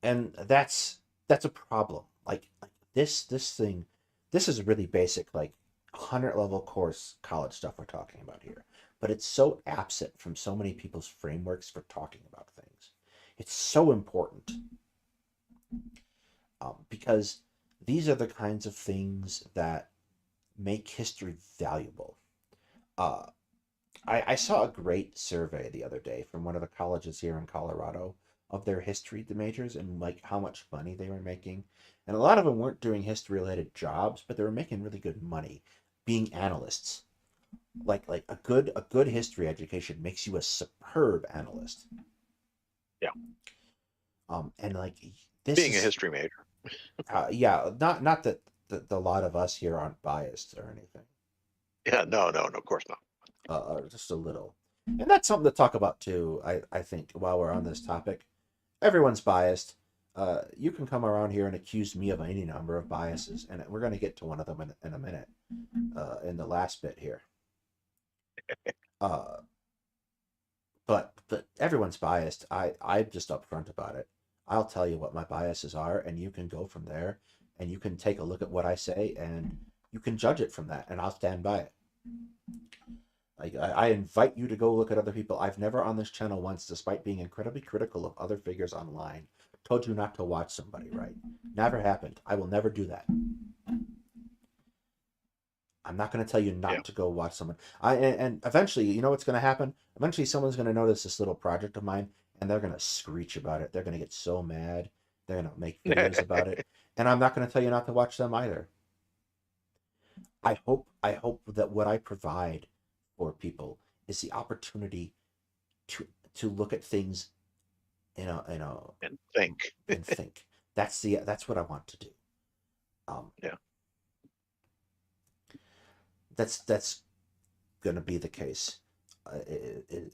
And that's a problem. Like this thing, this is really basic, like 100 level course college stuff we're talking about here. But it's so absent from so many people's frameworks for talking about things. It's so important. Because these are the kinds of things that make history valuable. I saw a great survey the other day from one of the colleges here in Colorado of their history majors and like how much money they were making. And a lot of them weren't doing history related jobs, but they were making really good money being analysts. Like a good history education makes you a superb analyst. Yeah. And like this being a history major. Yeah, not that the lot of us here aren't biased or anything. Yeah, no, of course not. Just a little. And that's something to talk about too, I think, while we're on this topic. Everyone's biased. You can come around here and accuse me of any number of biases, and we're going to get to one of them in a minute, in the last bit here. Uh, but everyone's biased. I'm just upfront about it. I'll tell you what my biases are, and you can go from there, and you can take a look at what I say, and you can judge it from that, and I'll stand by it. I invite you to go look at other people. I've never on this channel once, despite being incredibly critical of other figures online, told you not to watch somebody, right? Never happened. I will never do that. I'm not going to tell you not to go watch someone. And eventually, you know what's going to happen? Eventually, someone's going to notice this little project of mine, and they're going to screech about it. They're going to get so mad. They're going to make videos about it, and I'm not going to tell you not to watch them either. I hope that what I provide for people is the opportunity to look at things and think. and think. That's what I want to do. Yeah. That's going to be the case.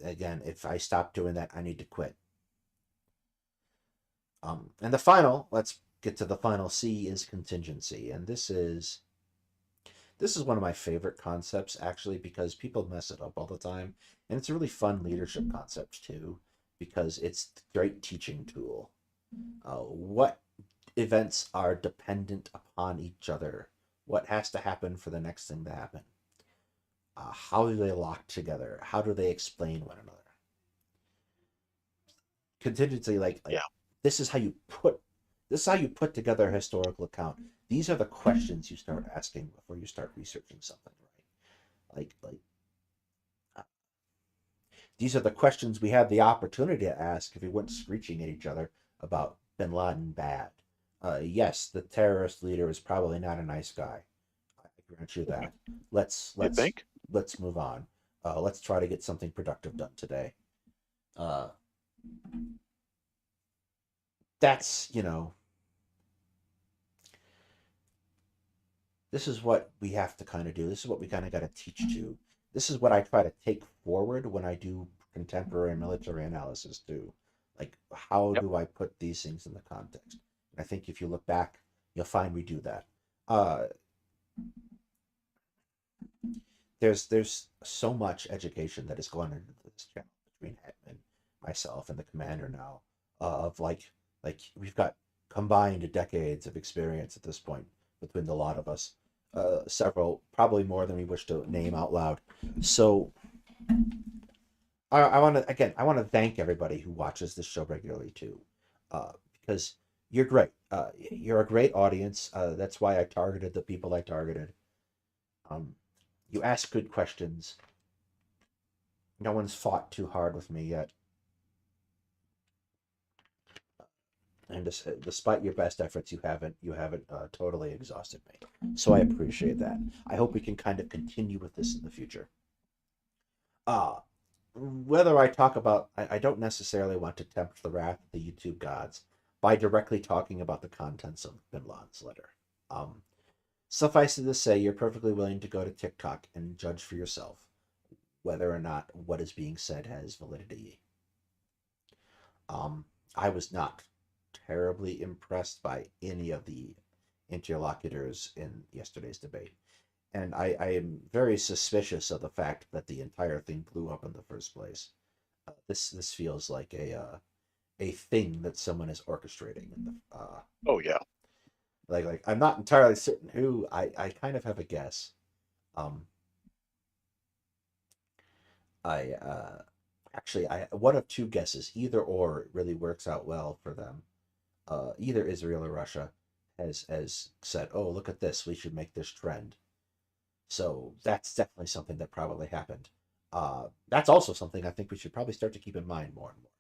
Again, if I stop doing that, I need to quit. And let's get to the final C, is contingency, and this is one of my favorite concepts, actually, because people mess it up all the time, and it's a really fun leadership concept too, because it's a great teaching tool. What events are dependent upon each other? What has to happen for the next thing to happen? How do they lock together? How do they explain one another? Contingency, Yeah. this is how you put together a historical account. These are the questions you start asking before you start researching something, right? These are the questions we had the opportunity to ask if we weren't screeching at each other about Bin Laden bad. Yes, the terrorist leader is probably not a nice guy. I grant you that. Let's move on. Let's try to get something productive done today. That's, this is what we have to kind of do. This is what we kind of got to teach to. This is what I try to take forward when I do contemporary military analysis too. Like, how do I put these things in the context? And I think if you look back, you'll find we do that. There's so much education that is going into this channel between Hetman, myself, and the commander now, of like we've got combined decades of experience at this point between the lot of us, several, probably more than we wish to name out loud. So I want to thank everybody who watches this show regularly too, because you're great. You're a great audience. That's why I targeted the people I targeted. You ask good questions. No one's fought too hard with me yet. And despite your best efforts, you haven't totally exhausted me. So I appreciate that. I hope we can kind of continue with this in the future. Whether I talk about, I don't necessarily want to tempt the wrath of the YouTube gods by directly talking about the contents of Bin Laden's letter. Suffice it to say, you're perfectly willing to go to TikTok and judge for yourself whether or not what is being said has validity. I was not terribly impressed by any of the interlocutors in yesterday's debate. And I am very suspicious of the fact that the entire thing blew up in the first place. This feels like a thing that someone is orchestrating. Oh yeah. Like I'm not entirely certain who. I kind of have a guess. I one of two guesses. Either or really works out well for them. Either Israel or Russia has said, "Oh, look at this. We should make this trend." So that's definitely something that probably happened. That's also something I think we should probably start to keep in mind more and more.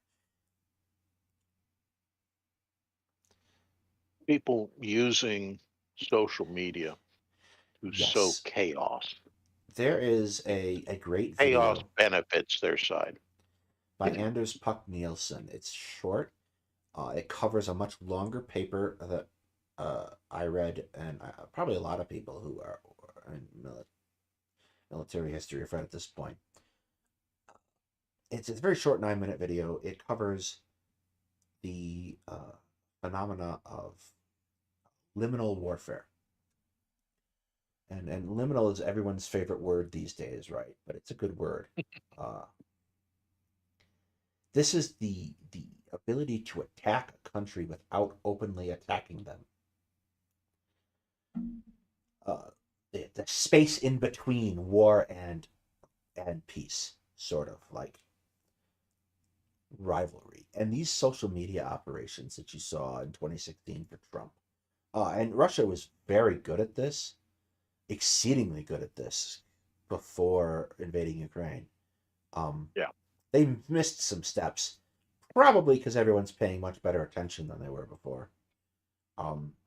People using social media to sow Yes. chaos. There is a great Chaos video benefits their side. by Anders Puck Nielsen. It's short. It covers a much longer paper that I read, and probably a lot of people who are in military history have read at this point. It's a very short 9-minute video. It covers the phenomena of liminal warfare. And liminal is everyone's favorite word these days, right? But it's a good word. This is the ability to attack a country without openly attacking them. The space in between war and peace, sort of like rivalry. And these social media operations that you saw in 2016 for Trump, and Russia was very good at this, exceedingly good at this before invading Ukraine. Yeah. They missed some steps, probably because everyone's paying much better attention than they were before.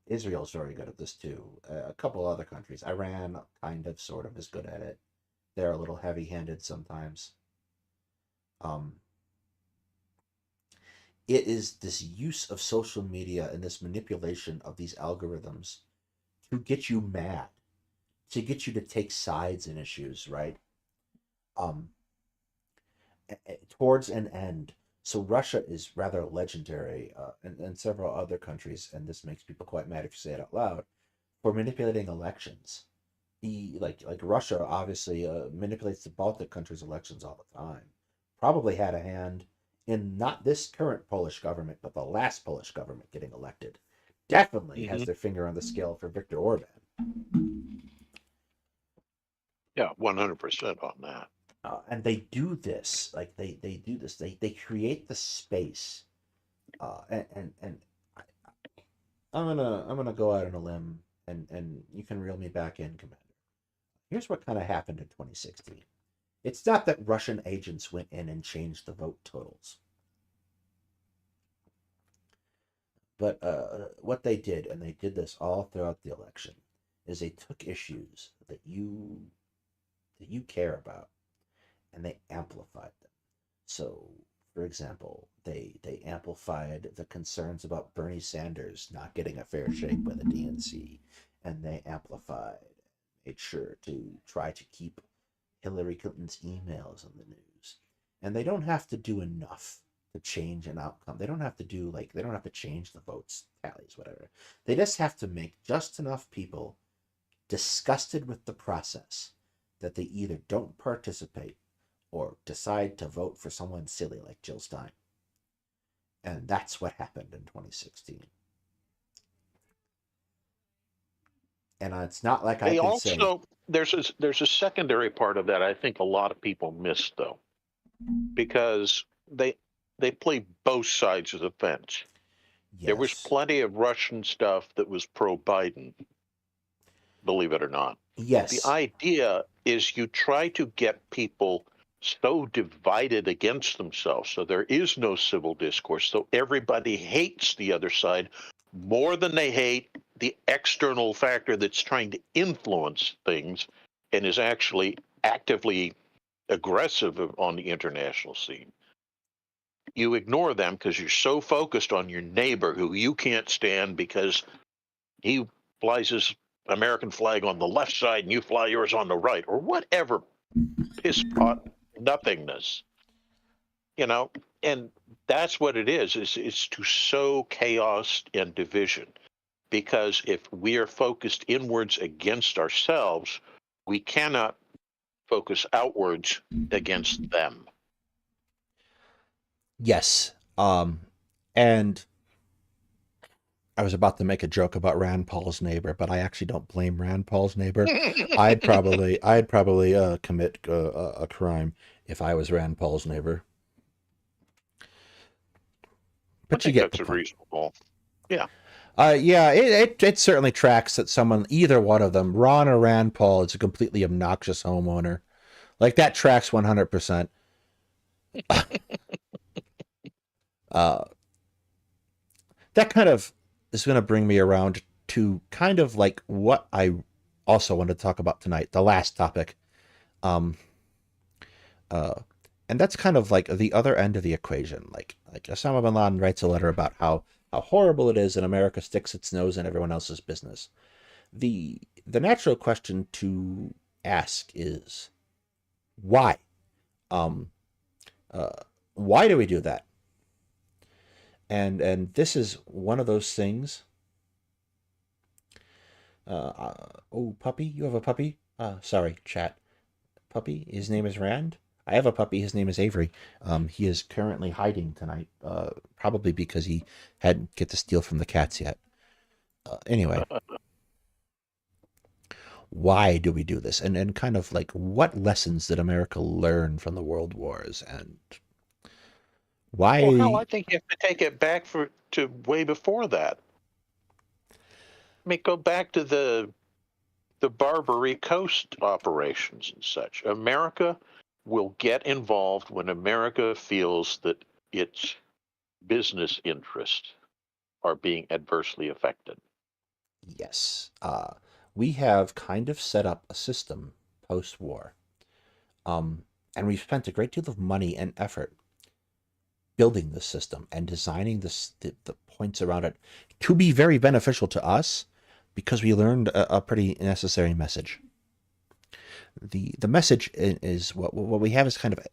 Israel's very good at this too. A couple other countries, Iran, kind of, sort of, is good at it. They're a little heavy-handed sometimes. It is this use of social media and this manipulation of these algorithms to get you mad, to get you to take sides in issues, right? Towards an end. So Russia is rather legendary, and several other countries, and this makes people quite mad if you say it out loud, for manipulating elections. Like Russia obviously manipulates the Baltic countries' elections all the time. Probably had a hand in not this current Polish government, but the last Polish government getting elected. Definitely has their finger on the scale for Viktor Orban. Yeah, 100% on that. And they do this, like they do this. They create the space, and I'm gonna go out on a limb, and you can reel me back in, Commander. Here's what kind of happened in 2016. It's not that Russian agents went in and changed the vote totals, but what they did, and they did this all throughout the election, is they took issues that you care about, and they amplified them. So, for example, they amplified the concerns about Bernie Sanders not getting a fair shake by the DNC, and they made sure to try to keep Hillary Clinton's emails on the news. And they don't have to do enough to change an outcome. They don't have to change the votes tallies, whatever. They just have to make just enough people disgusted with the process that they either don't participate or decide to vote for someone silly like Jill Stein. And that's what happened in 2016. And it's not like I can say... There's a secondary part of that I think a lot of people miss, though, because they play both sides of the fence. Yes. There was plenty of Russian stuff that was pro-Biden, believe it or not. Yes. The idea is you try to get people so divided against themselves, so there is no civil discourse, so everybody hates the other side more than they hate the external factor that's trying to influence things and is actually actively aggressive on the international scene. You ignore them because you're so focused on your neighbor who you can't stand because he flies his American flag on the left side and you fly yours on the right, or whatever piss pot nothingness, and that's what it is it's to sow chaos and division, because if we are focused inwards against ourselves, we cannot focus outwards against them. Yes. And I was about to make a joke about Rand Paul's neighbor, but I actually don't blame Rand Paul's neighbor. I'd probably commit a crime if I was Rand Paul's neighbor. But you get that's the a point. reasonable. Yeah. Yeah, it certainly tracks that either one of them, Ron or Rand Paul, is a completely obnoxious homeowner. Like, that tracks 100%. That kind of is going to bring me around to kind of like what I also wanted to talk about tonight, the last topic. And that's kind of like the other end of the equation. Like, like Osama bin Laden writes a letter about how horrible it is, and America sticks its nose in everyone else's business. The natural question to ask is why? Um, why do we do that? And this is one of those things. Oh, puppy, you have a puppy? Sorry, chat. Puppy. His name is Rand. I have a puppy. His name is Avery. He is currently hiding tonight, probably because he hadn't get to steal from the cats yet. Anyway, why do we do this? And kind of like what lessons did America learn from the world wars, and why? Well, hell, I think you have to take it back to way before that. I mean, go back to the Barbary Coast operations and such. America will get involved when America feels that its business interests are being adversely affected. Yes. We have kind of set up a system post-war, and we've spent a great deal of money and effort building this system and designing the points around it to be very beneficial to us because we learned a pretty necessary message. The message is what we have is kind of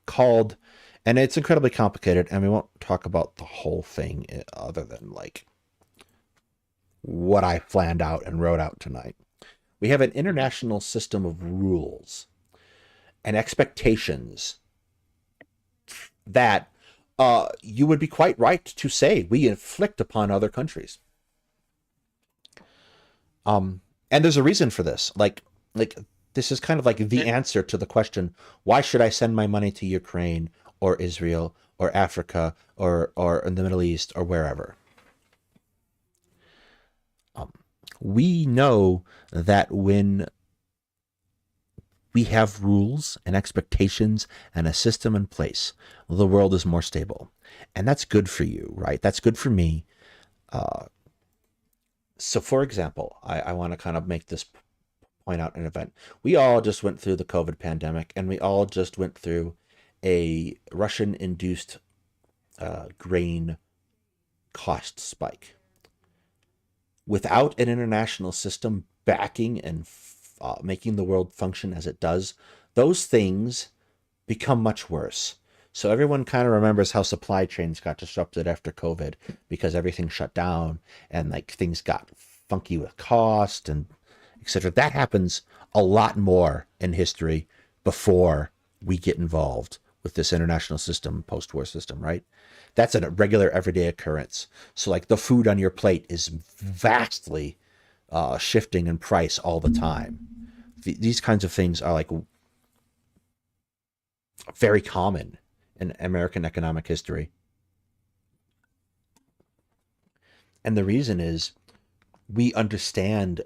called, and it's incredibly complicated, and we won't talk about the whole thing other than like what I planned out and wrote out tonight. We have an international system of rules and expectations that you would be quite right to say we inflict upon other countries. And there's a reason for this. Like this is kind of like the answer to the question, why should I send my money to Ukraine or Israel or Africa or in the Middle East or wherever? We know that when we have rules and expectations and a system in place, the world is more stable. And that's good for you, right? That's good for me. So for example, I want to kind of make this point out an event. We all just went through the COVID pandemic, and we all just went through a Russian-induced grain cost spike. Without an international system backing and making the world function as it does, those things become much worse. So everyone kind of remembers how supply chains got disrupted after COVID because everything shut down and like things got funky with cost and etc. That happens a lot more in history before we get involved with this international system, post-war system, right? That's a regular everyday occurrence. So like the food on your plate is vastly shifting in price all the time. These kinds of things are like very common in American economic history. And the reason is we understand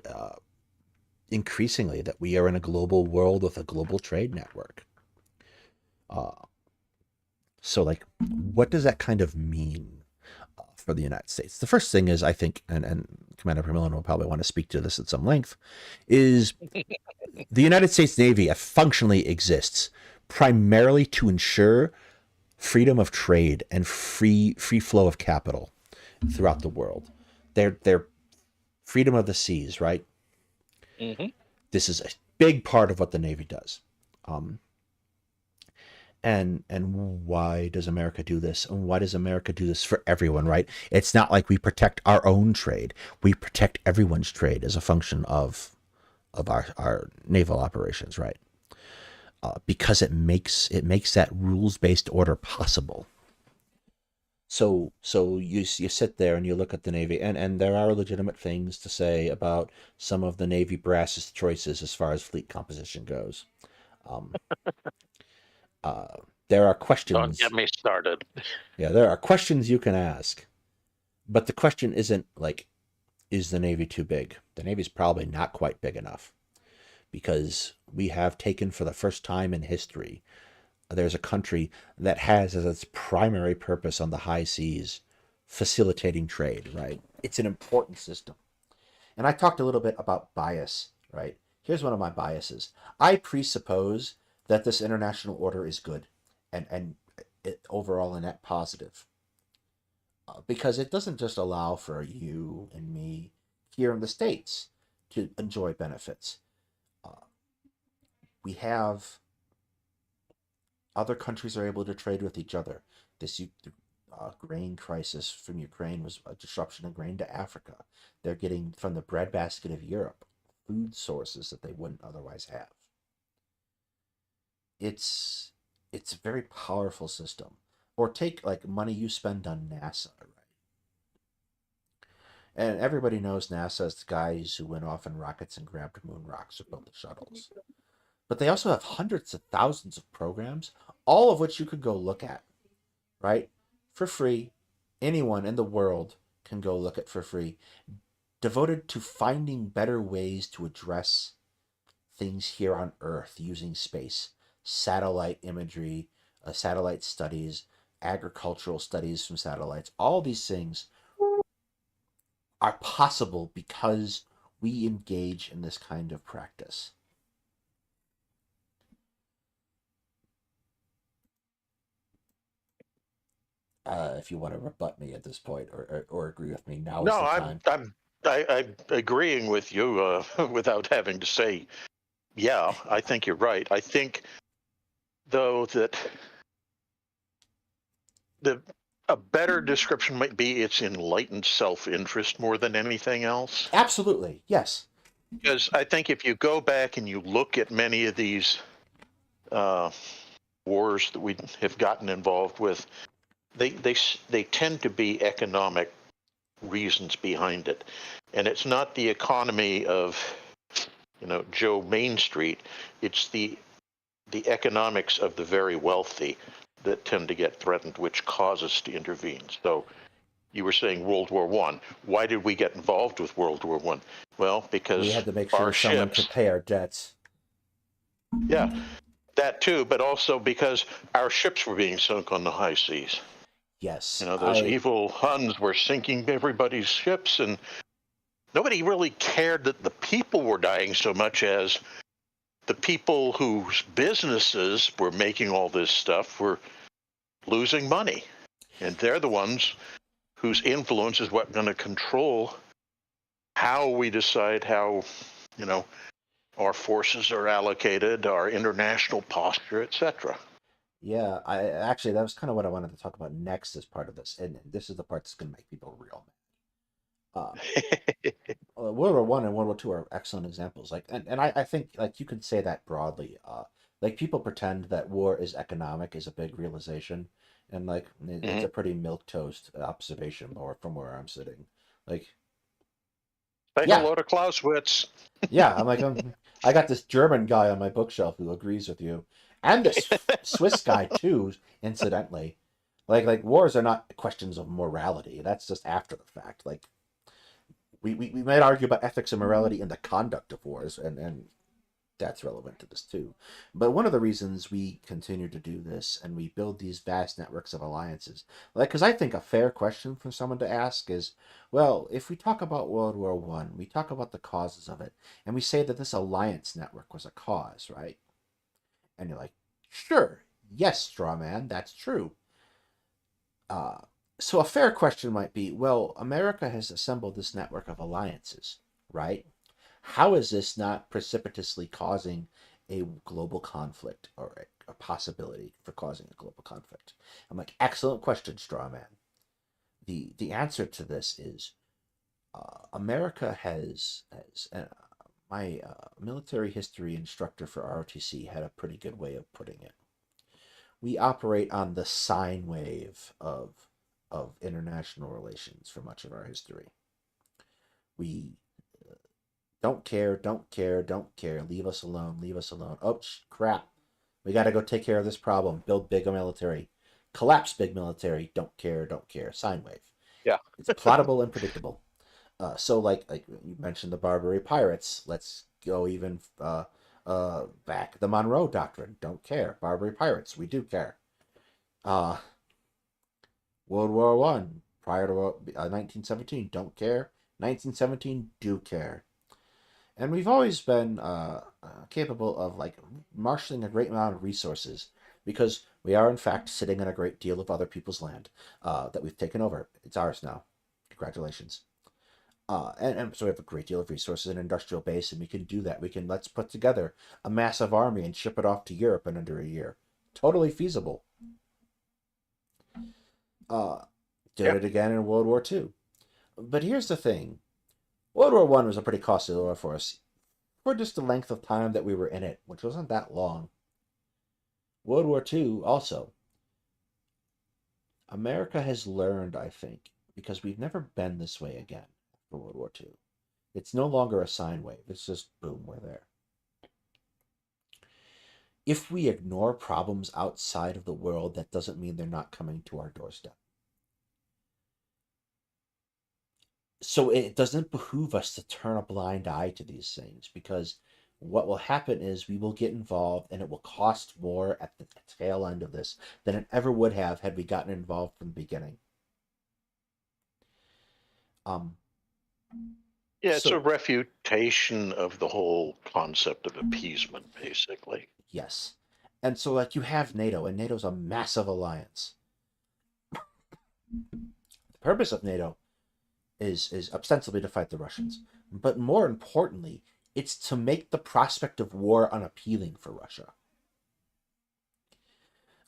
increasingly that we are in a global world with a global trade network. So like, what does that kind of mean for the United States? The first thing is, I think, and Commander McMillian will probably want to speak to this at some length, is the United States Navy functionally exists primarily to ensure freedom of trade and free flow of capital throughout the world. They're freedom of the seas, right? Mm-hmm. This is a big part of what the Navy does. And why does America do this? And why does America do this for everyone, right? It's not like we protect our own trade. We protect everyone's trade as a function of our naval operations, right? Because it makes that rules-based order possible. So you sit there and you look at the Navy, and there are legitimate things to say about some of the Navy brass's choices as far as fleet composition goes. There are questions. Don't get me started. Yeah, there are questions you can ask, but the question isn't like, is the Navy too big? The Navy's probably not quite big enough, because we have taken for the first time in history, there's a country that has as its primary purpose on the high seas facilitating trade, right? It's an important system. And I talked a little bit about bias, right? Here's one of my biases. I presuppose that this international order is good and overall a net positive. because it doesn't just allow for you and me here in the States to enjoy benefits. Uh, we have other countries are able to trade with each other. This grain crisis from Ukraine was a disruption of grain to Africa. They're getting from the breadbasket of Europe food sources that they wouldn't otherwise have. It's a very powerful system. Or take like money you spend on NASA, right? And everybody knows NASA is the guys who went off in rockets and grabbed moon rocks or built the shuttles. But they also have hundreds of thousands of programs, all of which you could go look at, right? For free. Anyone in the world can go look at for free, devoted to finding better ways to address things here on Earth using space, satellite imagery, satellite studies, agricultural studies from satellites. All these things are possible because we engage in this kind of practice. If you want to rebut me at this point or agree with me, now is No, the I'm time. I'm agreeing with you without having to say, yeah, I think you're right. I think though that a better description might be it's enlightened self-interest more than anything else. Absolutely, yes. Because I think if you go back and you look at many of these wars that we have gotten involved with, they tend to be economic reasons behind it, and it's not the economy of Joe Main Street. It's the economics of the very wealthy that tend to get threatened, which cause us to intervene. So you were saying World War One. Why did we get involved with World War One? Well, We because had to make our sure someone ships, could pay our debts. yeah, that too, but also because our ships were being sunk on the high seas. Yes, Those evil Huns were sinking everybody's ships, and nobody really cared that the people were dying so much as the people whose businesses were making all this stuff were losing money. And they're the ones whose influence is what's going to control how we decide how, our forces are allocated, our international posture, etc. Yeah, I actually that was kind of what I wanted to talk about next as part of this, and this is the part that's going to make people real mad. World War One and World War Two are excellent examples. Like, and I think like you could say that broadly. Like people pretend that war is economic is a big realization, and like it's Mm-hmm. a pretty milquetoast observation or from where I'm sitting. Like, Say yeah, hello to Clausewitz. yeah, I got this German guy on my bookshelf who agrees with you, and this Swiss guy too, incidentally. Like wars are not questions of morality. That's just after the fact. Like we might argue about ethics and morality in the conduct of wars, and that's relevant to this too. But one of the reasons we continue to do this and we build these vast networks of alliances, like, because I think a fair question for someone to ask is, well, if we talk about World War One, we talk about the causes of it, and we say that this alliance network was a cause, right? And you're like, sure, yes, straw man, that's true. Uh, so a fair question might be, well, America has assembled this network of alliances, right? How is this not precipitously causing a global conflict or a possibility for causing a global conflict? I'm like, excellent question, straw man. The answer to this is America has my military history instructor for ROTC had a pretty good way of putting it. We operate on the sine wave of international relations for much of our history. We don't care, don't care, don't care. Leave us alone, leave us alone. Oh, crap. We got to go take care of this problem. Build big military. Collapse big military. Don't care, don't care. Sine wave. Yeah. It's plottable and predictable. So, like you mentioned the Barbary Pirates. Let's go even back. The Monroe Doctrine. Don't care. Barbary Pirates. We do care. Uh, World War One. Prior to 1917. Don't care. 1917. Do care. And we've always been capable of like marshaling a great amount of resources because we are in fact sitting on a great deal of other people's land that we've taken over. It's ours now. Congratulations. And so we have a great deal of resources and industrial base, and we can do that. Let's put together a massive army and ship it off to Europe in under a year. Totally feasible. Did it again in World War II. But here's the thing. World War I was a pretty costly war for us for just the length of time that we were in it, which wasn't that long. World War II also. America has learned, I think, because we've never been this way again for World War II. It's no longer a sine wave. It's just, boom, we're there. If we ignore problems outside of the world, that doesn't mean they're not coming to our doorstep. So it doesn't behoove us to turn a blind eye to these things, because what will happen is we will get involved and it will cost more at the tail end of this than it ever would have had we gotten involved from the beginning. It's a refutation of the whole concept of appeasement, basically. Yes. And so, like, you have NATO, and NATO's a massive alliance. The purpose of NATO is ostensibly to fight the Russians. But more importantly, it's to make the prospect of war unappealing for Russia.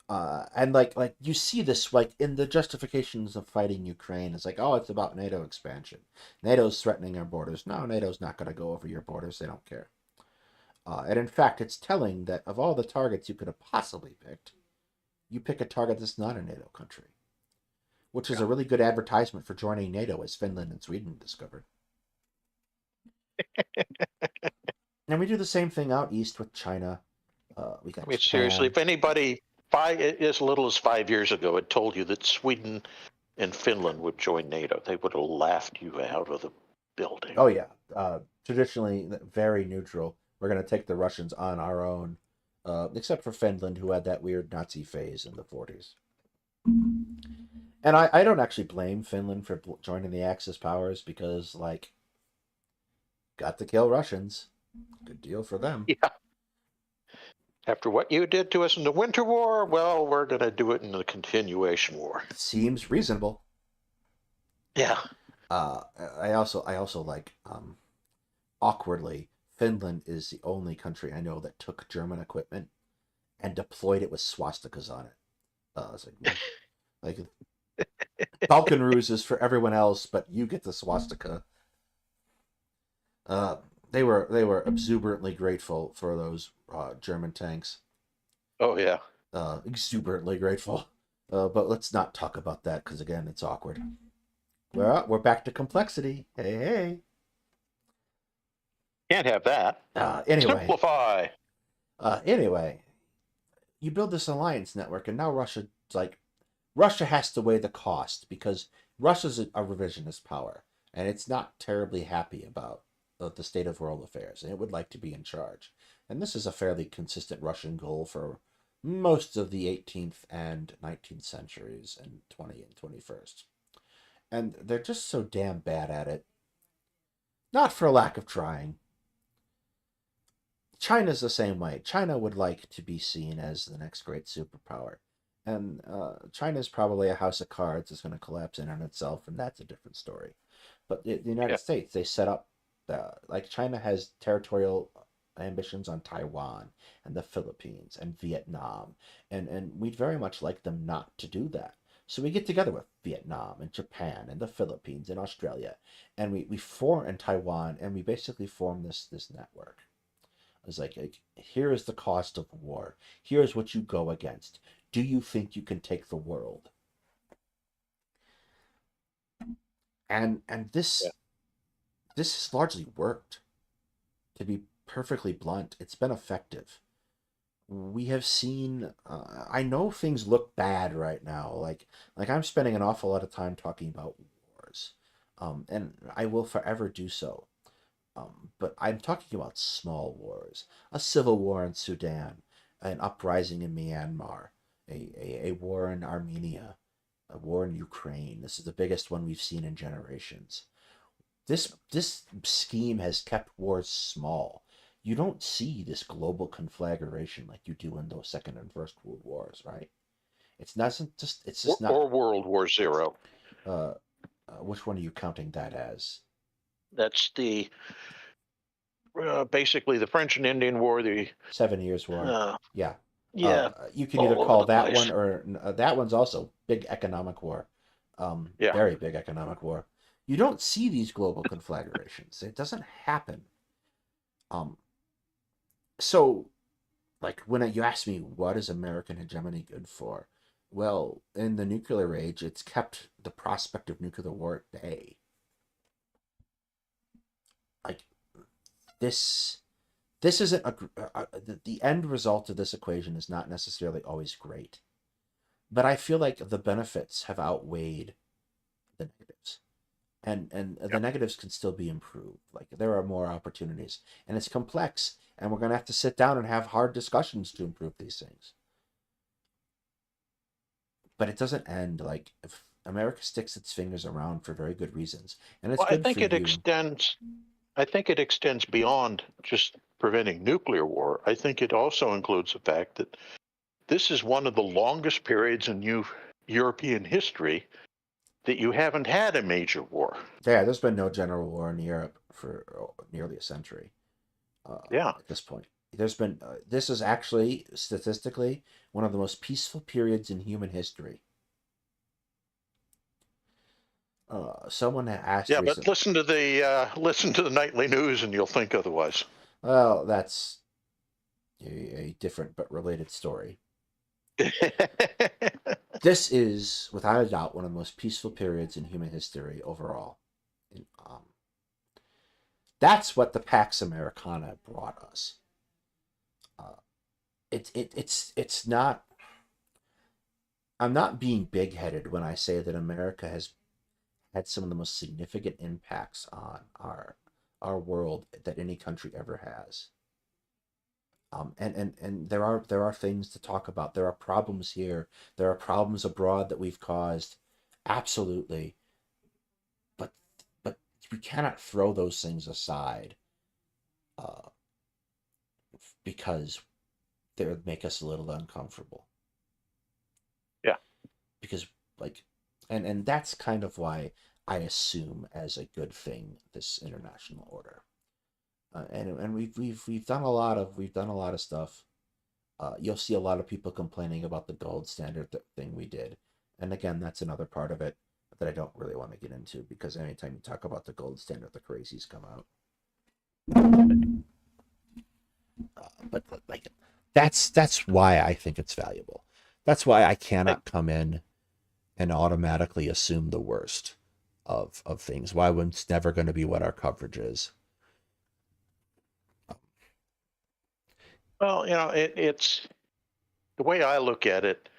And like you see this like in the justifications of fighting Ukraine. It's like, oh, it's about NATO expansion. NATO's threatening our borders. No, NATO's not going to go over your borders. They don't care. And in fact, it's telling that of all the targets you could have possibly picked, you pick a target that's not a NATO country, which is a really good advertisement for joining NATO, as Finland and Sweden discovered. And we do the same thing out east with China. We got Japan. Seriously, if anybody as little as 5 years ago had told you that Sweden and Finland would join NATO, they would have laughed you out of the building. Oh, yeah. Traditionally, very neutral. We're going to take the Russians on our own, except for Finland, who had that weird Nazi phase in the 40s. And I don't actually blame Finland for joining the Axis powers because, like, got to kill Russians. Good deal for them. Yeah. After what you did to us in the Winter War, well, we're going to do it in the Continuation War. Seems reasonable. Yeah. I also like, awkwardly, Finland is the only country I know that took German equipment and deployed it with swastikas on it. It's like Balkanroos is for everyone else, but you get the swastika. They were exuberantly grateful for those German tanks. Oh yeah. Exuberantly grateful. But let's not talk about that because again, it's awkward. We're back to complexity. Hey. Can't have that. Anyway. Simplify. Anyway, you build this alliance network, and now Russia has to weigh the cost because Russia's a revisionist power, and it's not terribly happy about the state of world affairs, and it would like to be in charge. And this is a fairly consistent Russian goal for most of the 18th and 19th centuries and 20th and 21st. And they're just so damn bad at it. Not for a lack of trying. China's the same way. China would like to be seen as the next great superpower. And China's probably a house of cards that's going to collapse in on itself, and that's a different story. But the United States, they set up, like China has territorial ambitions on Taiwan and the Philippines and Vietnam. And we'd very much like them not to do that. So we get together with Vietnam and Japan and the Philippines and Australia, and we form, and Taiwan, and we basically form this network. It's like, here is the cost of war. Here's what you go against. Do you think you can take the world? And this has largely worked. To be perfectly blunt, it's been effective. We have seen, I know things look bad right now. Like I'm spending an awful lot of time talking about wars, and I will forever do so. But I'm talking about small wars, a civil war in Sudan, an uprising in Myanmar, a war in Armenia, a war in Ukraine. This is the biggest one we've seen in generations. This scheme has kept wars small. you don't see this global conflagration like you do in those Second and First World Wars, right? It's not just it's just not. Or World War Zero. Uh, which one are you counting that as? That's the basically the French and Indian War. The 7 Years War. uh, Yeah. yeah, You can either all over call the that place. one or that one's also big economic war. Yeah. Very big economic war. You don't see these global conflagrations. It doesn't happen. So, like when you ask me what is American hegemony good for, well, in the nuclear age, it's kept the prospect of nuclear war at bay. Like this, this isn't the end result of this equation is not necessarily always great, but I feel like the benefits have outweighed the negatives, and the negatives can still be improved. Like there are more opportunities, and it's complex, and we're gonna have to sit down and have hard discussions to improve these things. But it doesn't end. Like if America sticks its fingers around for very good reasons, and it's Well, I good think for it you. extends. I think it extends beyond just preventing nuclear war. I think it also includes the fact that this is one of the longest periods in European history that you haven't had a major war. Yeah, there's been no general war in Europe for nearly a century. Yeah. At this point, there's been this is actually statistically one of the most peaceful periods in human history. Someone asked Yeah, but recently. listen to the nightly news, and you'll think otherwise. Well, that's a different but related story. This is, without a doubt, one of the most peaceful periods in human history overall. And, that's what the Pax Americana brought us. It's not. I'm not being big-headed when I say that America has had some of the most significant impacts on our world that any country ever has. And there are things to talk about. There are problems here. There are problems abroad that we've caused. Absolutely. But we cannot throw those things aside uh, because they would make us a little uncomfortable. Yeah. Because like and that's kind of why I assume as a good thing this international order. And we've done a lot of stuff. You'll see a lot of people complaining about the gold standard thing we did, and again, that's another part of it that I don't really want to get into because anytime you talk about the gold standard, the crazies come out. But like, that's why I think it's valuable. That's why I cannot come in and automatically assume the worst of things. Why it's never going to be what our coverage is. Well, it's the way I look at it,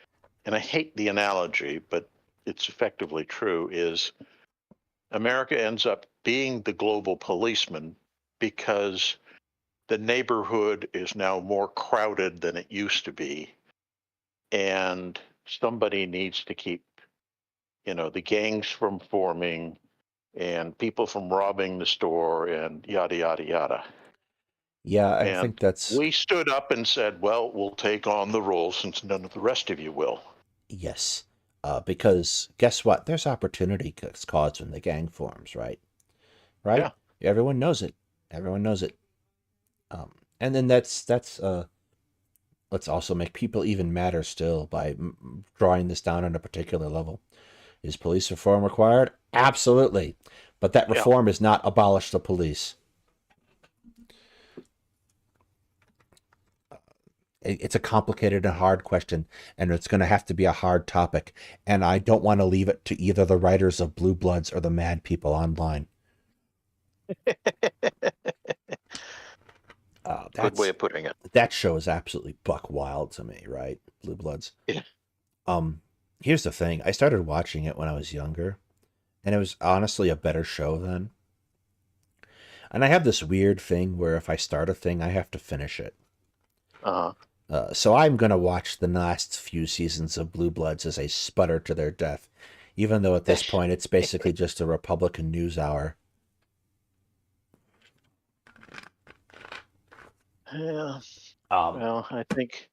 and I hate the analogy, but it's effectively true, is America ends up being the global policeman because the neighborhood is now more crowded than it used to be. And somebody needs to keep, the gangs from forming and people from robbing the store and yada, yada, yada. Yeah, I And think that's we stood up and said, well, we'll take on the role since none of the rest of you will. yes. Because guess what? There's opportunity caused when the gang forms, right? Right? Yeah. Everyone knows it. Everyone knows it. And then let's also make people even madder still by drawing this down on a particular level. Is police reform required? Absolutely. But that reform is not abolish the police. It's a complicated and hard question, and it's going to have to be a hard topic. And I don't want to leave it to either the writers of Blue Bloods or the mad people online. Good way of putting it. That show is absolutely buck wild to me, right? Blue Bloods. Yeah. Here's the thing. I started watching it when I was younger, and it was honestly a better show then. And I have this weird thing where if I start a thing, I have to finish it. Uh-huh. So I'm going to watch the last few seasons of Blue Bloods as they sputter to their death, even though at this point it's basically just a Republican news hour. Yeah. Um, Well, I think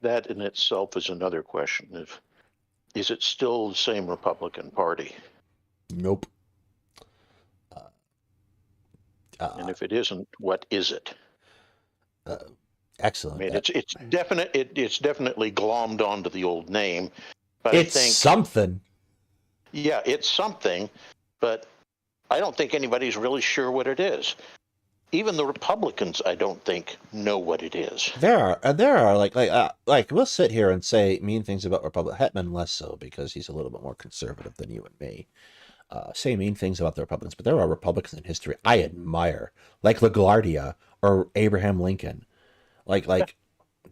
that in itself is another question of, is it still the same Republican Party? nope. And Uh, if it isn't, what is it? uh, I excellent. mean, it's definitely glommed onto the old name, but I It's think, something. yeah, it's something, but I don't think anybody's really sure what it is. Even the Republicans, I don't think, know what it is. There are like we'll sit here and say mean things about Republic Hetman less so because he's a little bit more conservative than you and me. Say mean things about the Republicans, but there are Republicans in history I admire, like LaGuardia or Abraham Lincoln. Like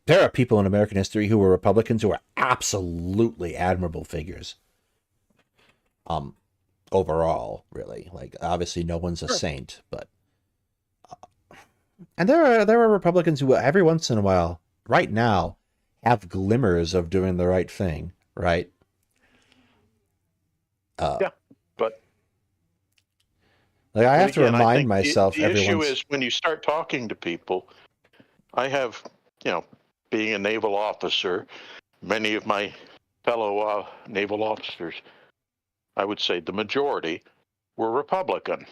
there are people in American history who were Republicans who are absolutely admirable figures. Um, Overall, really, like obviously no one's a Sure. saint, but and there are Republicans who every once in a while, right now, have glimmers of doing the right thing, right? Uh, Yeah, but like I then have to again, I remind think myself the every issue once. is when you start talking to people. I have, you know, being a naval officer, many of my fellow naval officers, I would say the majority, were Republican.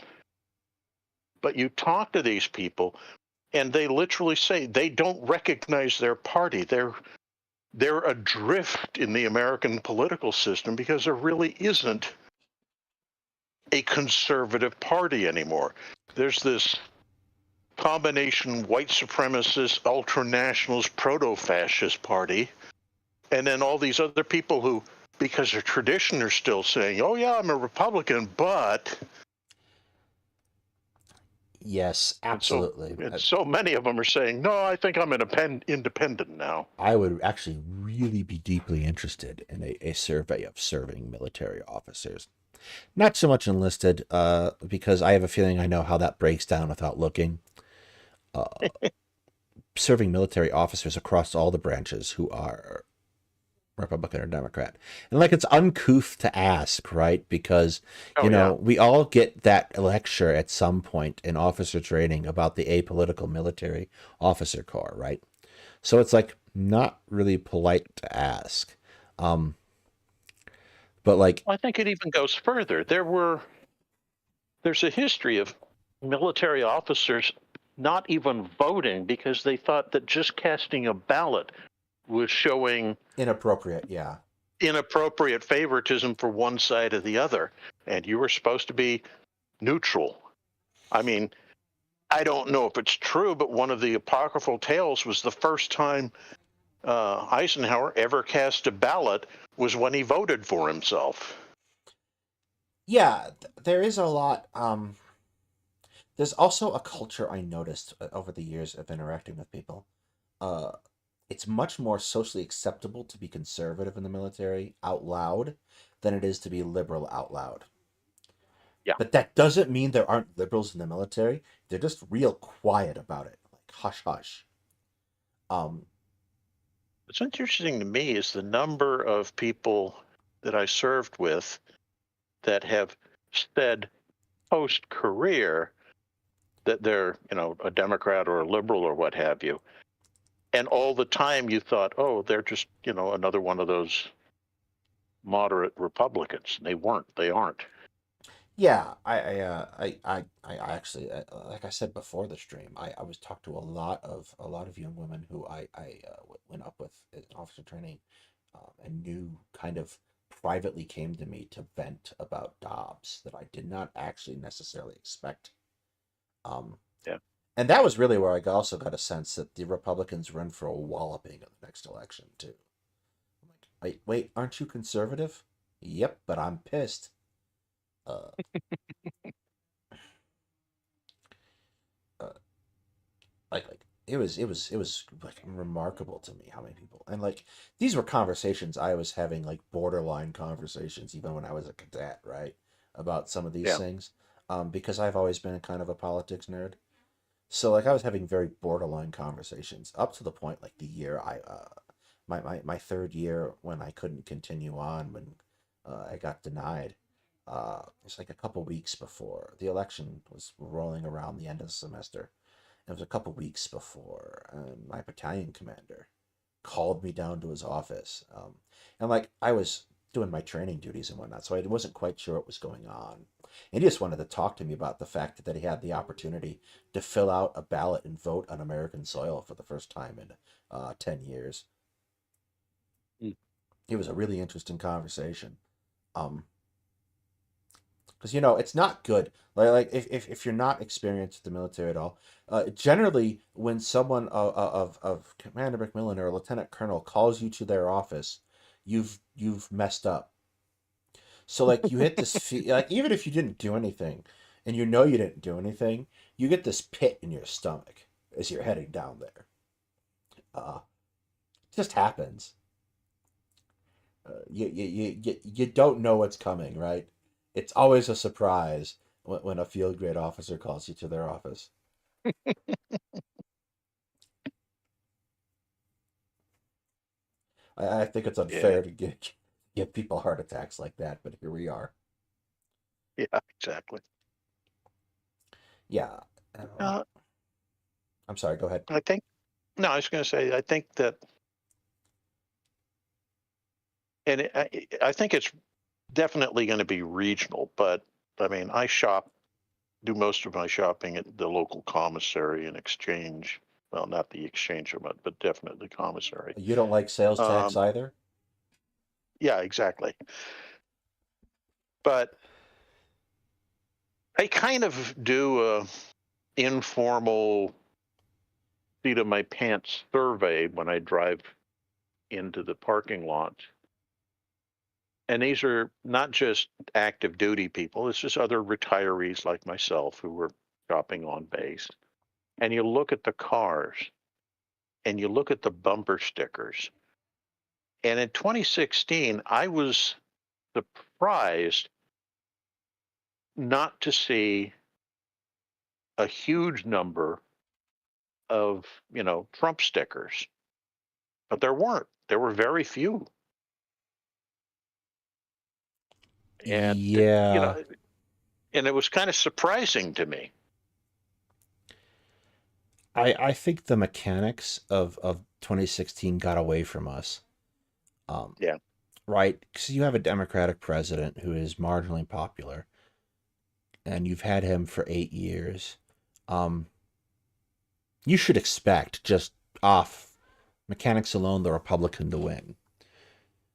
But you talk to these people, and they literally say they don't recognize their party. They're adrift in the American political system because there really isn't a conservative party anymore. There's this combination white supremacist, ultra nationalist, proto fascist party, and then all these other people who, because of tradition, are still saying, "Oh yeah, I'm a Republican," but Yes, and so absolutely. and so many of them are saying, "No, I think I'm independent now." I would actually really be deeply interested in a survey of serving military officers. Not so much enlisted, because I have a feeling I know how that breaks down without looking. Uh, Serving military officers across all the branches who are Republican or Democrat. And like it's uncouth to ask, right? Because, Oh yeah, we all get that lecture at some point in officer training about the apolitical military officer corps, right? So it's like not really polite to ask. Um, but like, I think it even goes further. There's a history of military officers not even voting because they thought that just casting a ballot was showing inappropriate, yeah. inappropriate favoritism for one side or the other, and you were supposed to be neutral. I mean, I don't know if it's true, but one of the apocryphal tales was the first time Eisenhower ever cast a ballot was when he voted for himself. Yeah, there is a lot. There's also a culture I noticed over the years of interacting with people. Uh, it's much more socially acceptable to be conservative in the military out loud than it is to be liberal out loud. Yeah. But that doesn't mean there aren't liberals in the military. They're just real quiet about it, like hush hush. Um, What's interesting to me is the number of people that I served with that have said post career that they're, a Democrat or a liberal or what have you. And all the time you thought, oh, they're just, another one of those moderate Republicans. They weren't. They aren't. yeah, I actually, like I said before the stream, I was talked to a lot of young women who went up with in officer training, and knew kind of privately came to me to vent about Dobbs that I did not actually necessarily expect. Um, Yeah. and that was really where also got a sense that the Republicans were in for a walloping in the next election too. I'm like, wait, aren't you conservative? Yep, but I'm pissed. Uh, uh, like it was like remarkable to me how many people, and like these were conversations I was having, like borderline conversations even when I was a cadet, right, about some of these Yeah. things, because I've always been a kind of a politics nerd. So like I was having very borderline conversations up to the point like the year my third year when I couldn't continue on, when I got denied. It's like a couple weeks before the election was rolling around the end of the semester. It was a couple weeks before, and my battalion commander called me down to his office. And like I was doing my training duties and whatnot, so I wasn't quite sure what was going on. And he just wanted to talk to me about the fact that he had the opportunity to fill out a ballot and vote on American soil for the first time in 10 years. Mm. It was a really interesting conversation. Because it's not good. Like if you're not experienced with the military at all, generally when someone of Commander McMillian or a Lieutenant Colonel calls you to their office, you've messed up. So like you hit this like even if you didn't do anything, and you didn't do anything, you get this pit in your stomach as you're heading down there. It just happens. You don't know what's coming, right? It's always a surprise when a field grade officer calls you to their office. I think it's Yeah, unfair to give people heart attacks like that, but here we are. yeah, exactly. Yeah. Uh, I'm sorry, go ahead. I think, no, I was going to say, I think that, and I think it's definitely going to be regional, but I mean, do most of my shopping at the local commissary and exchange. Well, not the exchange, but definitely commissary. You don't like sales tax Um, either? yeah, exactly. But I kind of do a informal seat of my pants survey when I drive into the parking lot. And these are not just active duty people, it's just other retirees like myself who were shopping on base. And you look at the cars and you look at the bumper stickers. And in 2016, I was surprised not to see a huge number of, Trump stickers, but there weren't. There were very few. And, Yeah. and it was kind of surprising to me. I think the mechanics of 2016 got away from us. Um, Yeah. right? Because you have a Democratic president who is marginally popular, and you've had him for 8 years. Um, you should expect just off mechanics alone the Republican to win.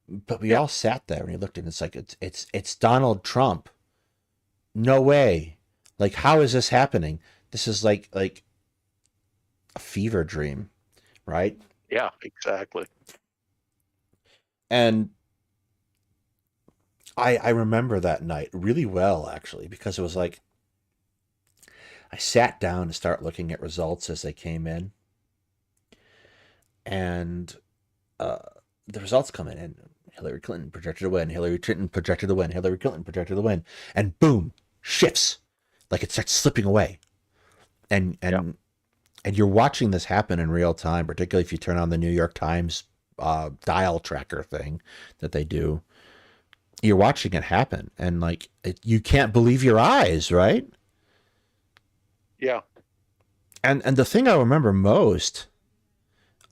But we Yeah. all sat there and we looked and it's like it's Donald Trump. No way. Like how is this happening? This is like a fever dream, right? Yeah, exactly. And I remember that night really well actually because it was like I sat down to start looking at results as they came in, and uh, the results come in, and Hillary Clinton projected to win. Hillary Clinton projected to win. Hillary Clinton projected to win, and boom, shifts, like it starts slipping away, and Yeah. and you're watching this happen in real time, particularly if you turn on the New York Times dial tracker thing that they do. You're watching it happen, and like you can't believe your eyes, right? Yeah. And the thing I remember most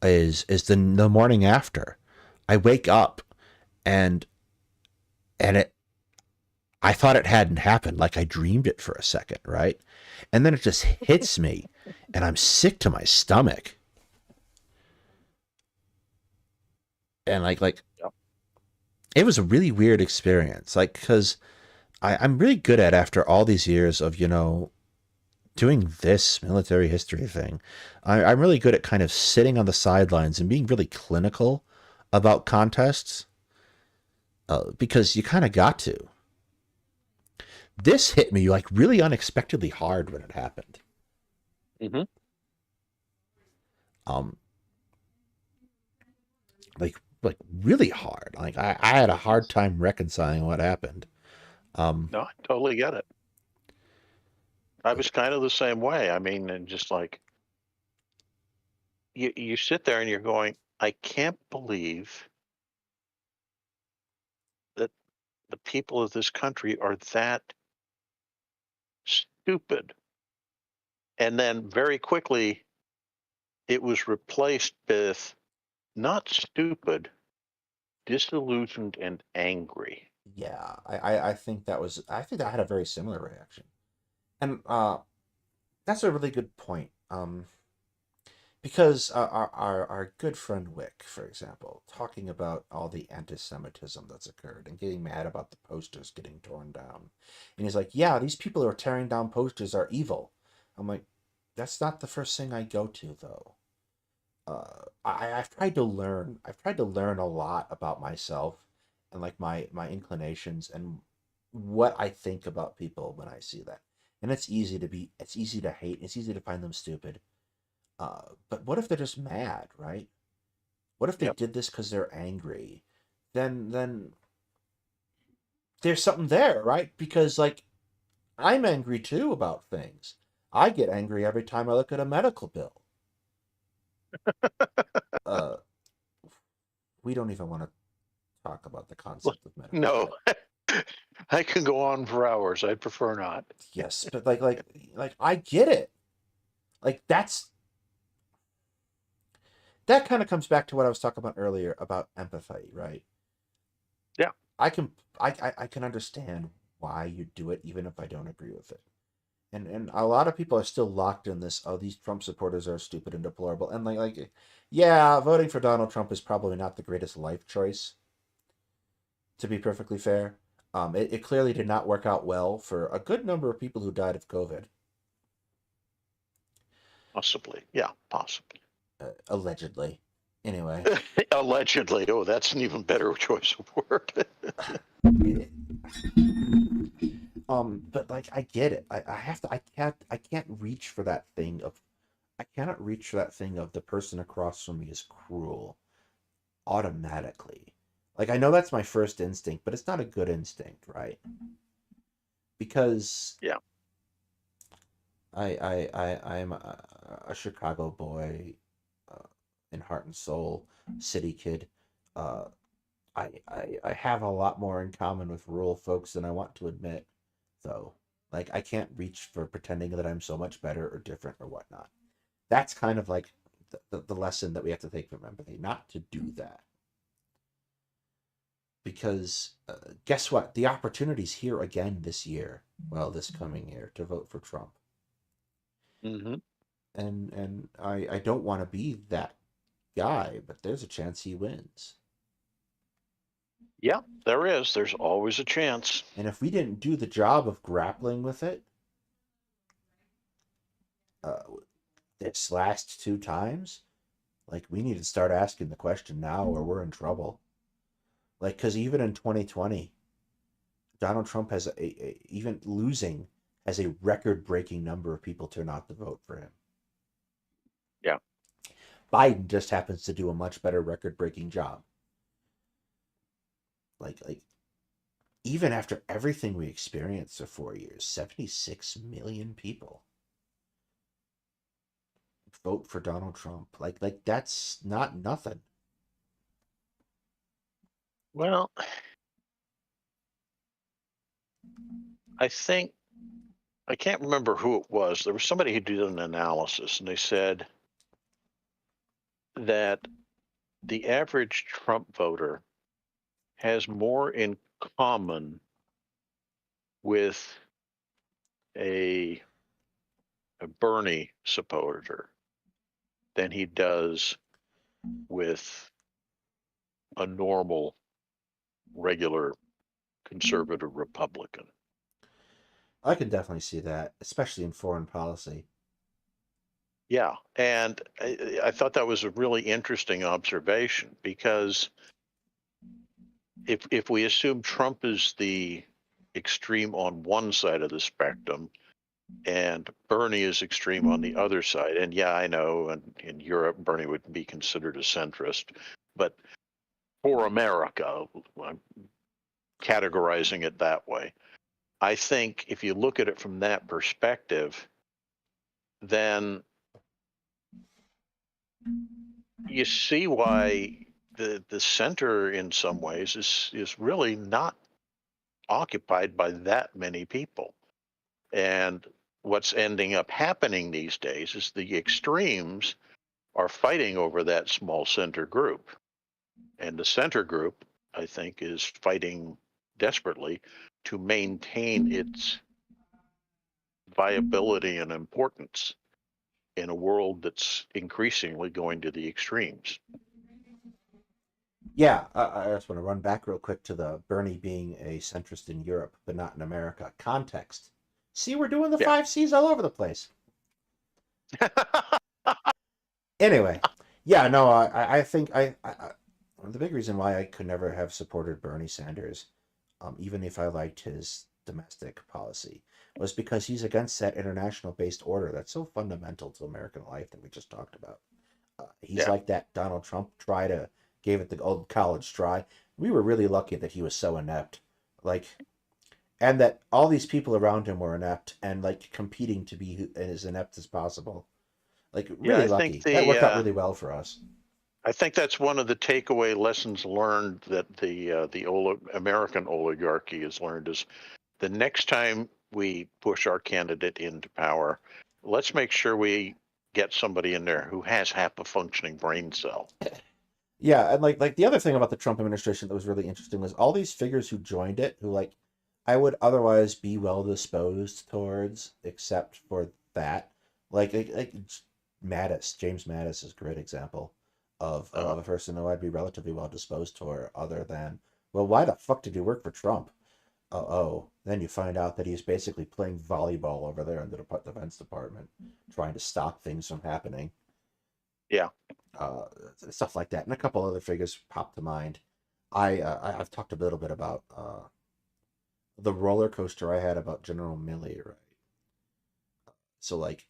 is the morning after. I wake up and it I thought it hadn't happened, like I dreamed it for a second, right? And then it just hits me and I'm sick to my stomach. And like Yeah. it was a really weird experience. Like cuz I'm really good at after all these years of, doing this military history thing. I'm really good at kind of sitting on the sidelines and being really clinical about contests because you kind of got to. This hit me like really unexpectedly hard when it happened. Hmm. Um, like really hard. Like I had a hard time reconciling what happened. Um, No, I totally get it. I was kind of the same way. I mean, and just like you sit there and you're going, I can't believe that the people of this country are that stupid And then very quickly, it was replaced with not stupid, disillusioned, and angry. Yeah, I think I think that had a very similar reaction. And that's a really good point. Because our good friend Wick, for example, talking about all the anti-Semitism that's occurred and getting mad about the posters getting torn down. And he's like, yeah, these people who are tearing down posters are evil. I'm like, that's not the first thing I go to, though. I've tried to learn. I've tried to learn a lot about myself and like my inclinations and what I think about people when I see that. And it's easy to hate. It's easy to find them stupid. But what if they're just mad, right? What if they Yep. did this because they're angry? Then there's something there, right? Because like I'm angry too about things. I get angry every time I look at a medical bill. Uh, we don't even want to talk about the concept of medical No, debt. I can go on for hours. I'd prefer not. Yes, but like I get it. Like that kind of comes back to what I was talking about earlier about empathy, right? Yeah. I can I can understand why you do it even if I don't agree with it. And a lot of people are still locked in this, oh, these Trump supporters are stupid and deplorable. And yeah, voting for Donald Trump is probably not the greatest life choice, to be perfectly fair. It clearly did not work out well for a good number of people who died of COVID, Possibly. Yeah, possibly. allegedly. Anyway, Allegedly. Oh, that's an even better choice of word. it- but like I get it. I have to. I can't reach for that thing of. I cannot reach for that thing of the person across from me is cruel automatically. Like I know that's my first instinct, but it's not a good instinct, right? Because Yeah. I'm a Chicago boy, in heart and soul, city kid. Uh, I have a lot more in common with rural folks than I want to admit, though. Like I can't reach for pretending that I'm so much better or different or whatnot. That's kind of like the lesson that we have to take from empathy, not to do that. Because guess what? The opportunity's here again this year, well, this coming year, to vote for Trump. Hmm. And I don't want to be that guy, but there's a chance he wins. Yeah, there is. There's always a chance. And if we didn't do the job of grappling with it uh, this last two times, like we need to start asking the question now, or we're in trouble. Like, because even in 2020, Donald Trump has even losing has a record-breaking number of people turn out to vote for him. Yeah. Biden just happens to do a much better record-breaking job. Like even after everything we experienced for 4 years, 76 million people vote for Donald Trump. Like that's not nothing. Well, I think I can't remember who it was. There was somebody who did an analysis, and they said that the average Trump voter has more in common with a, a Bernie supporter than he does with a normal, regular conservative Republican. I can definitely see that, especially in foreign policy. Yeah, and I thought that was a really interesting observation because if we assume Trump is the extreme on one side of the spectrum and Bernie is extreme on the other side, and yeah, I know, and in Europe Bernie would be considered a centrist, but for America, I'm categorizing it that way. I think if you look at it from that perspective, then you see why the center in some ways is really not occupied by that many people. And what's ending up happening these days is the extremes are fighting over that small center group. And the center group, I think, is fighting desperately to maintain its viability and importance in a world that's increasingly going to the extremes. Yeah, I just want to run back real quick to the Bernie being a centrist in Europe, but not in America. Context. See, we're doing the Yeah. 5 Cs all over the place. Anyway, yeah, no, I think the big reason why I could never have supported Bernie Sanders, even if I liked his domestic policy, was because he's against that international based order that's so fundamental to American life that we just talked about. He's Yeah. like that Donald Trump gave it the old college try. We were really lucky that he was so inept, like, and that all these people around him were inept and like competing to be as inept as possible. Like, Yeah, really lucky. That worked out really well for us. I think that's one of the takeaway lessons learned that the American oligarchy has learned is the next time we push our candidate into power, let's make sure we get somebody in there who has half a functioning brain cell. Yeah, and like the other thing about the Trump administration that was really interesting was all these figures who joined it, who like I would otherwise be well disposed towards, except for that. Like James Mattis is a great example of a person who I'd be relatively well disposed toward, other than, well, why the fuck did you work for Trump? Oh, then you find out that he's basically playing volleyball over there in the Defense Department, trying to stop things from happening. Yeah. Stuff like that, and a couple other figures pop to mind. I've talked a little bit about the roller coaster I had about General Milley, right? So like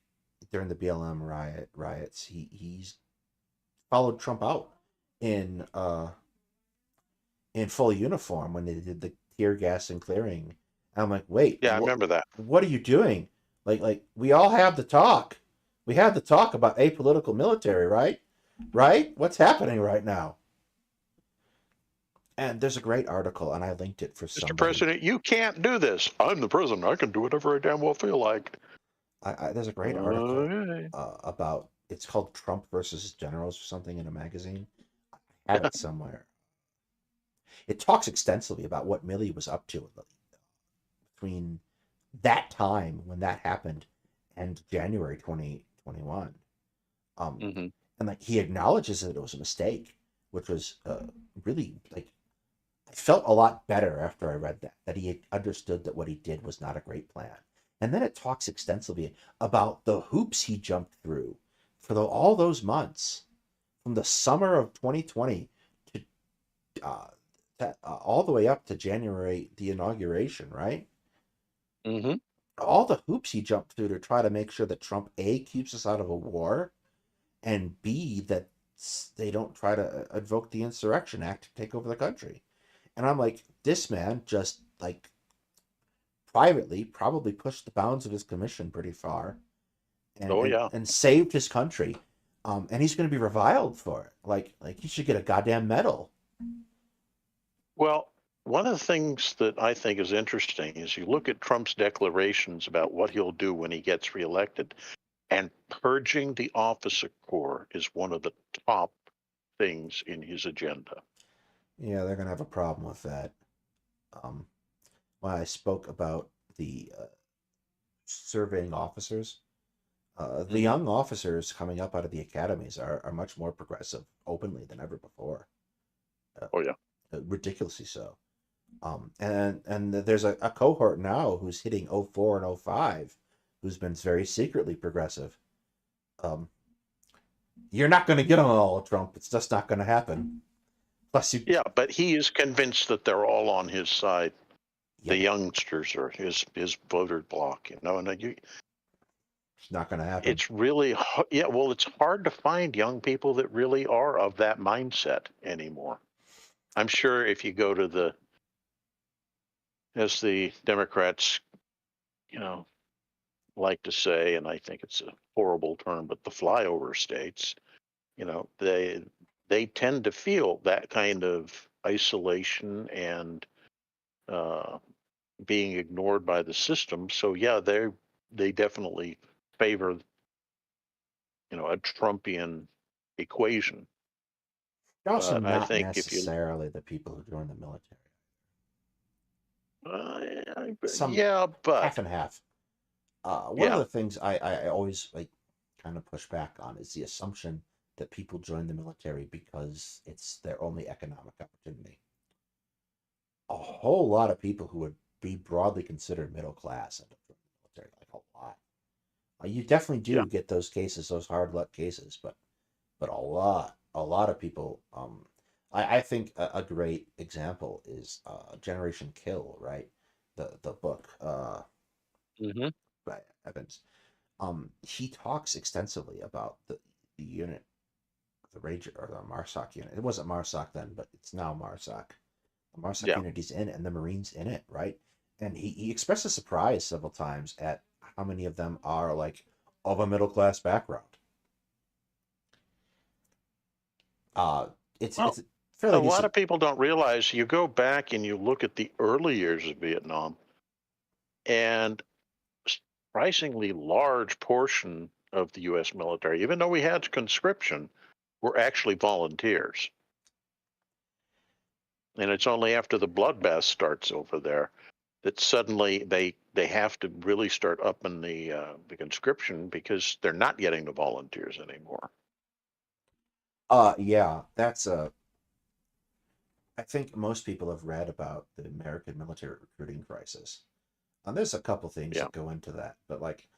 during the BLM riots, he's followed Trump out in full uniform when they did the tear gas and clearing. And I'm like, wait, Yeah, I remember that. what are you doing? Like we all have the talk. We have the talk about apolitical military, right? Right? What's happening right now? And there's a great article, and I linked it for Mr. somebody. President, you can't do this. I'm the president. I can do whatever I damn well feel like. There's a great article about, it's called Trump versus Generals or something in a magazine. I have it somewhere. It talks extensively about what Milley was up to between that time when that happened and January 2021. And like he acknowledges that it was a mistake, which was really like, I felt a lot better after I read that he understood that what he did was not a great plan. And then it talks extensively about the hoops he jumped through for all those months, from the summer of 2020 to all the way up to January, the inauguration, right? Mm-hmm. All the hoops he jumped through to try to make sure that Trump, A, keeps us out of a war, and B, that they don't try to invoke the Insurrection Act to take over the country. And I'm like, this man just like privately probably pushed the bounds of his commission pretty far, and saved his country. And he's going to be reviled for it. Like he should get a goddamn medal. Well, one of the things that I think is interesting is you look at Trump's declarations about what he'll do when he gets reelected, and purging the officer corps is one of the top things in his agenda. Yeah, they're going to have a problem with that. When I spoke about the surveying officers, the young officers coming up out of the academies are much more progressive openly than ever before. Ridiculously so. And there's a cohort now who's hitting 04 and 05 who's been very secretly progressive. You're not going to get them all, Trump. It's just not going to happen. Plus, but he is convinced that they're all on his side. Yeah. The youngsters are his voter bloc, and it's not going to happen. It's really, it's hard to find young people that really are of that mindset anymore. I'm sure if you go to as the Democrats, like to say, and I think it's a horrible term, but the flyover states, they tend to feel that kind of isolation and being ignored by the system. So yeah, they definitely favor, a Trumpian equation. Also, But I not think if you, necessarily the people who join the military. Some yeah, half but and half. One of yeah, the things I always like kind of push back on is the assumption that people join the military because it's their only economic opportunity. A whole lot of people who would be broadly considered middle class end up joining the military, like a lot. You definitely yeah, do get those cases, those hard luck cases, but a lot of people. I think a great example is Generation Kill, right? The book hmm by Evans. He talks extensively about the unit, the Ranger or the MARSOC unit. It wasn't MARSOC then, but it's now MARSOC. The MARSOC yeah. unit he's in, and the Marines in it, right? And he expresses surprise several times at how many of them are like of a middle class background. Uh, it's Well, a a fairly lot decent. of people don't realize you go back and you look at the early years of Vietnam, and surprisingly large portion of the U.S. military, even though we had conscription, were actually volunteers. And it's only after the bloodbath starts over there that suddenly they have to really start upping the conscription because they're not getting the volunteers anymore. Yeah, that's a. I think most people have read about the American military recruiting crisis. And there's a couple things Yeah. that go into that, but like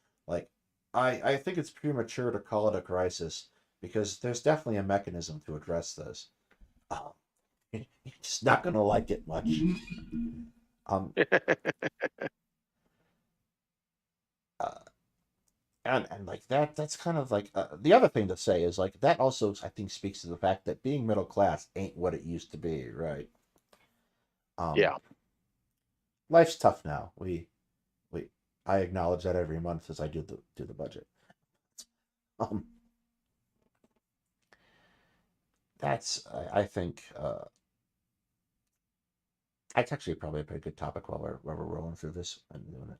I think it's premature to call it a crisis because there's definitely a mechanism to address this. Um, you're just not gonna like it much. Um, uh, and like that's kind of like the other thing to say is like that also I think speaks to the fact that being middle class ain't what it used to be, right? Um, Yeah, life's tough now. We I acknowledge that every month as I do the budget. Um, that's I think that's actually probably a pretty good topic while we're rolling through this and doing it.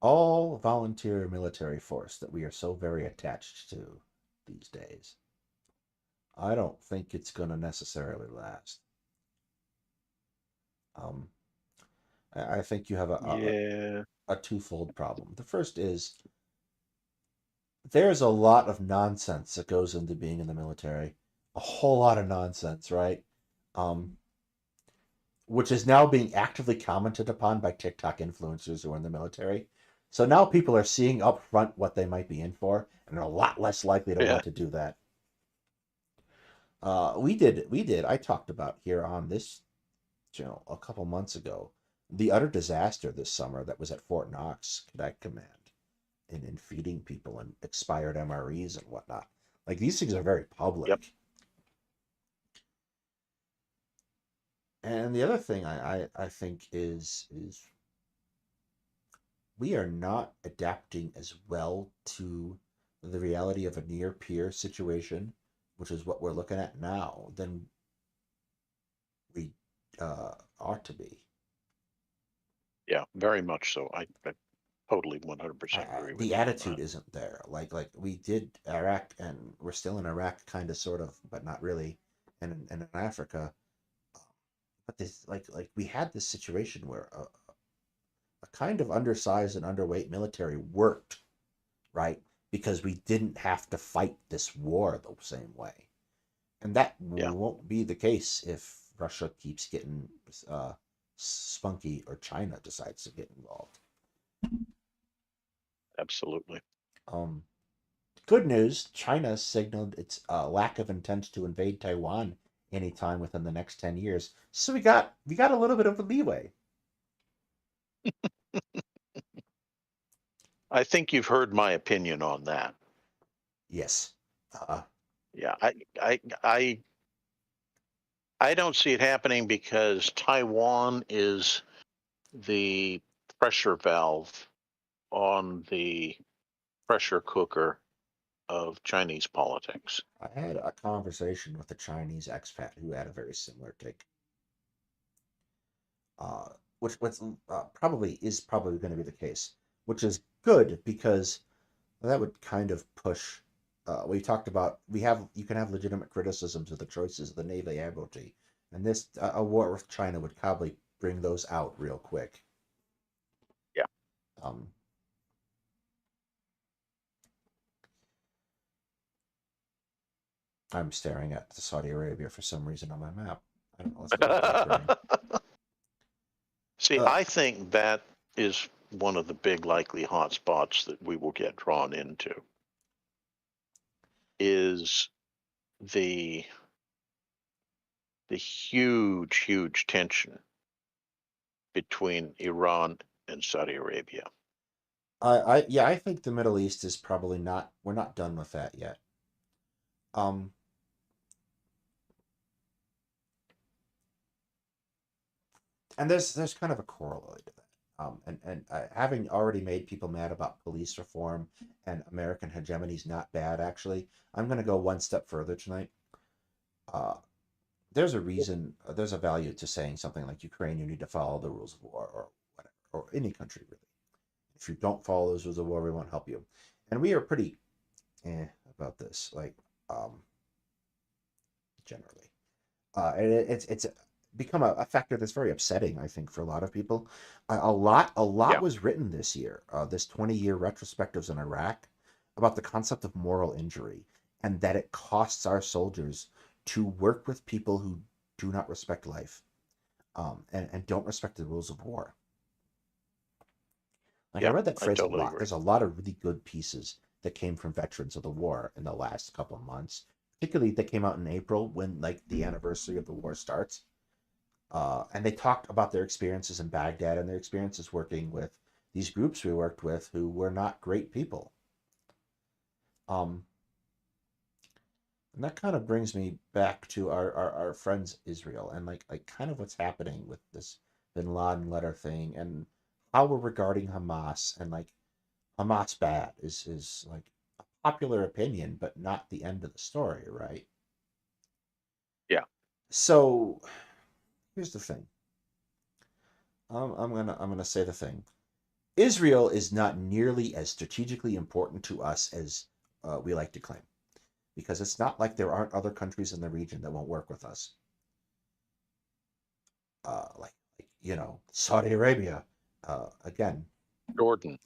All volunteer military force that we are so very attached to these days. I don't think it's going to necessarily last. Um, I think you have yeah, a twofold problem. The first is there's a lot of nonsense that goes into being in the military, a whole lot of nonsense, right? Um, which is now being actively commented upon by TikTok influencers who are in the military. So now people are seeing up front what they might be in for, and are a lot less likely to yeah. want to do that. We did. I talked about here on this channel a couple months ago the utter disaster this summer that was at Fort Knox Cadet Command in feeding people and expired MREs and whatnot. Like these things are very Yep. public. And the other thing I think is we are not adapting as well to the reality of a near peer situation, which is what we're looking at now, than we ought to be. Yeah, very much so. I totally 100% agree with The you on attitude that. isn't there. Like we did Iraq, and we're still in Iraq, kind of, sort of, but not really, and in Africa. But this, like we had this situation where a kind of undersized and underweight military worked, right? Because we didn't have to fight this war the same way. And that Yeah, won't be the case if Russia keeps getting spunky or China decides to get involved. absolutely. Um, Good news, China signaled its lack of intent to invade Taiwan anytime within the next 10 years. So we got a little bit of a leeway. I think you've heard my opinion on that. Yes. Uh, Yeah, I don't see it happening because Taiwan is the pressure valve on the pressure cooker of Chinese politics. I had a conversation with a Chinese expat who had a very similar take. Which probably going to be the case. which is good because that would kind of push. We talked about you can have legitimate criticisms of the choices of the Navy Admiralty, and this a war with China would probably bring those out real quick. Yeah. Um, I'm staring at Saudi Arabia for some reason on my map. I don't know what's going on. See, I think that is one of the big likely hotspots that we will get drawn into. Is the huge tension between Iran and Saudi Arabia. I think the Middle East is probably not. We're not done with that yet. And there's kind of a corollary to that. And having already made people mad about police reform and American hegemony is not bad, actually. I'm going to go one step further tonight. There's a reason, there's a value to saying something like Ukraine, you need to follow the rules of war, or whatever, or any country really. If you don't follow those rules of war, we won't help you. And we are pretty about this, like generally. And it's become a factor that's very upsetting, I think, for a lot of people. A lot was written this year, this 20-year retrospectives in Iraq, about the concept of moral injury and that it costs our soldiers to work with people who do not respect life, and don't respect the rules of war. Like, I read that phrase a lot. There's a lot of really good pieces that came from veterans of the war in the last couple of months, particularly that came out in April when, like, the anniversary of the war starts. And they talked about their experiences in Baghdad and their experiences working with these groups we worked with who were not great people. And that kind of brings me back to our friends Israel and like kind of what's happening with this Bin Laden letter thing and how we're regarding Hamas, and like Hamas bad is like a popular opinion, but not the end of the story, right? Yeah. So here's the thing. I'm gonna say the thing. Israel is not nearly as strategically important to us as we like to claim, because it's not like there aren't other countries in the region that won't work with us. Like Saudi Arabia, again, Jordan,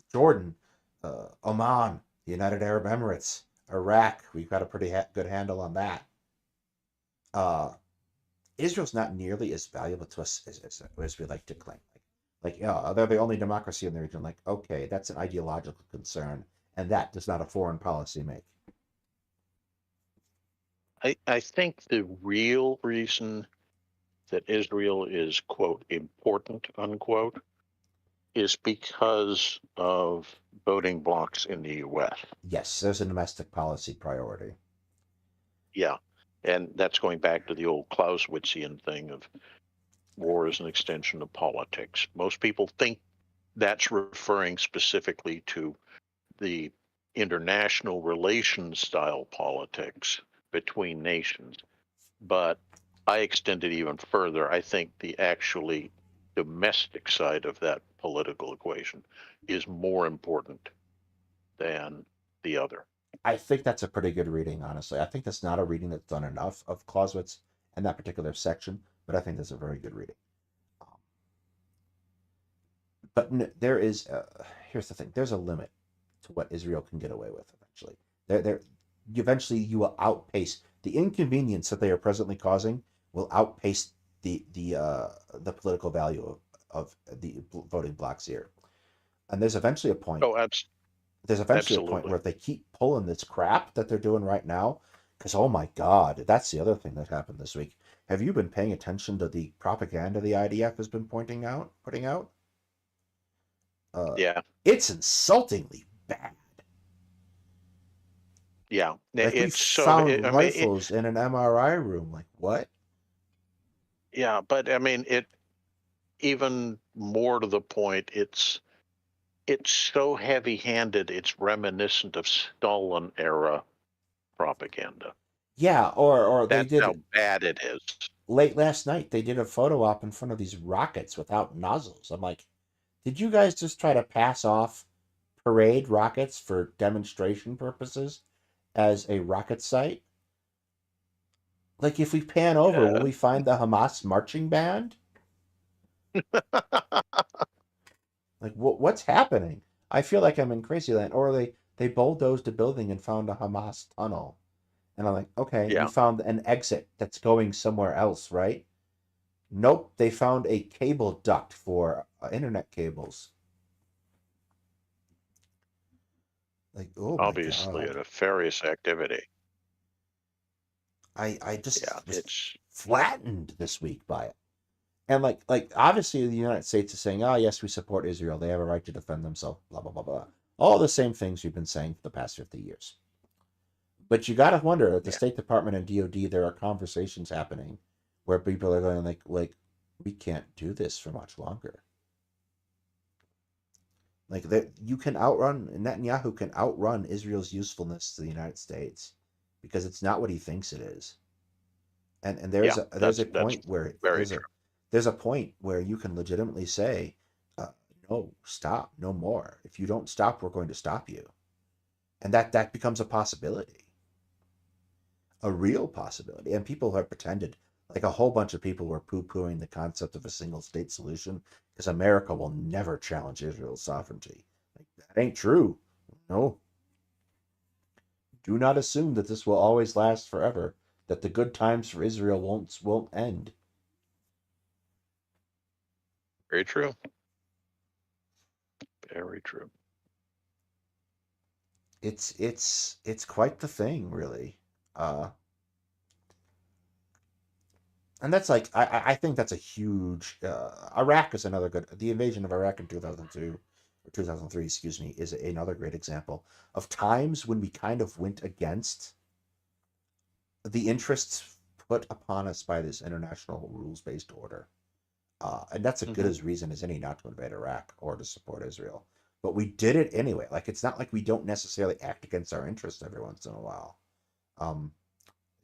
Oman, the United Arab Emirates, Iraq. We've got a pretty good handle on that. Israel's not nearly as valuable to us as we like to claim. They're the only democracy in the region. Like, okay, that's an ideological concern, and that does not a foreign policy make. I think the real reason that Israel is, quote, important, unquote, is because of voting blocks in the U.S. Yes, there's a domestic policy priority. Yeah, and that's going back to the old Clausewitzian thing of war is an extension of politics. Most people think that's referring specifically to the international relations style politics between nations. But I extend it even further. I think the actually domestic side of that political equation is more important than the other. I think that's a pretty good reading, honestly. I think that's not a reading that's done enough of Clausewitz in that particular section, but I think that's a very good reading. But there is, here's the thing: there's a limit to what Israel can get away with. Eventually, you will outpace the inconvenience that they are presently causing. Will outpace the political value of the voting blocks here, and there's eventually a point. There's eventually a point where if they keep pulling this crap that they're doing right now, because oh my God, that's the other thing that happened this week. Have you been paying attention to the propaganda the IDF has been putting out? Yeah, it's insultingly bad. Yeah, like we found rifles in an MRI room. Like what? Yeah, but I mean, it even more to the point. It's so heavy-handed. It's reminiscent of Stalin era propaganda. Yeah, or they did. That's how bad it is. Late last night, they did a photo op in front of these rockets without nozzles. I'm like, did you guys just try to pass off parade rockets for demonstration purposes as a rocket site. Like, if we pan over, will we find the Hamas marching band? Like, what's happening? I feel like I'm in crazy land. Or they bulldozed a building and found a Hamas tunnel. And I'm like, okay, you Yeah, found an exit that's going somewhere else, right? Nope, they found a cable duct for internet cables. Like, oh my obviously a God. nefarious activity. I Yeah, just was it's flattened this week by it. And like obviously the United States is saying, oh yes, we support Israel. They have a right to defend themselves, blah blah blah blah. All the same things we've been saying for the past 50 years. But you gotta wonder at the yeah, State Department and DOD, there are conversations happening where people are going like we can't do this for much longer. Like that you can outrun Netanyahu can outrun Israel's usefulness to the United States because it's not what he thinks it is. And yeah. there's a That's point where very true. there's a point where you can legitimately say, no, stop, no more. If you don't stop, we're going to stop you, and that becomes a possibility, a real possibility. And people have pretended, like a whole bunch of people were poo-pooing the concept of a single state solution because America will never challenge Israel's sovereignty. Like, that ain't true. No, do not assume that this will always last forever. That the good times for Israel won't end. Very true. Very true. It's quite the thing, really. Uh, and that's like I think that's a huge. Iraq is another good. The invasion of Iraq in 2002 or 2003, excuse me, is another great example of times when we kind of went against the interests put upon us by this international rules based order. And that's a good Hmm. as reason as any not to invade Iraq or to support Israel. But we did it anyway. Like, it's not like we don't necessarily act against our interests every once in a while.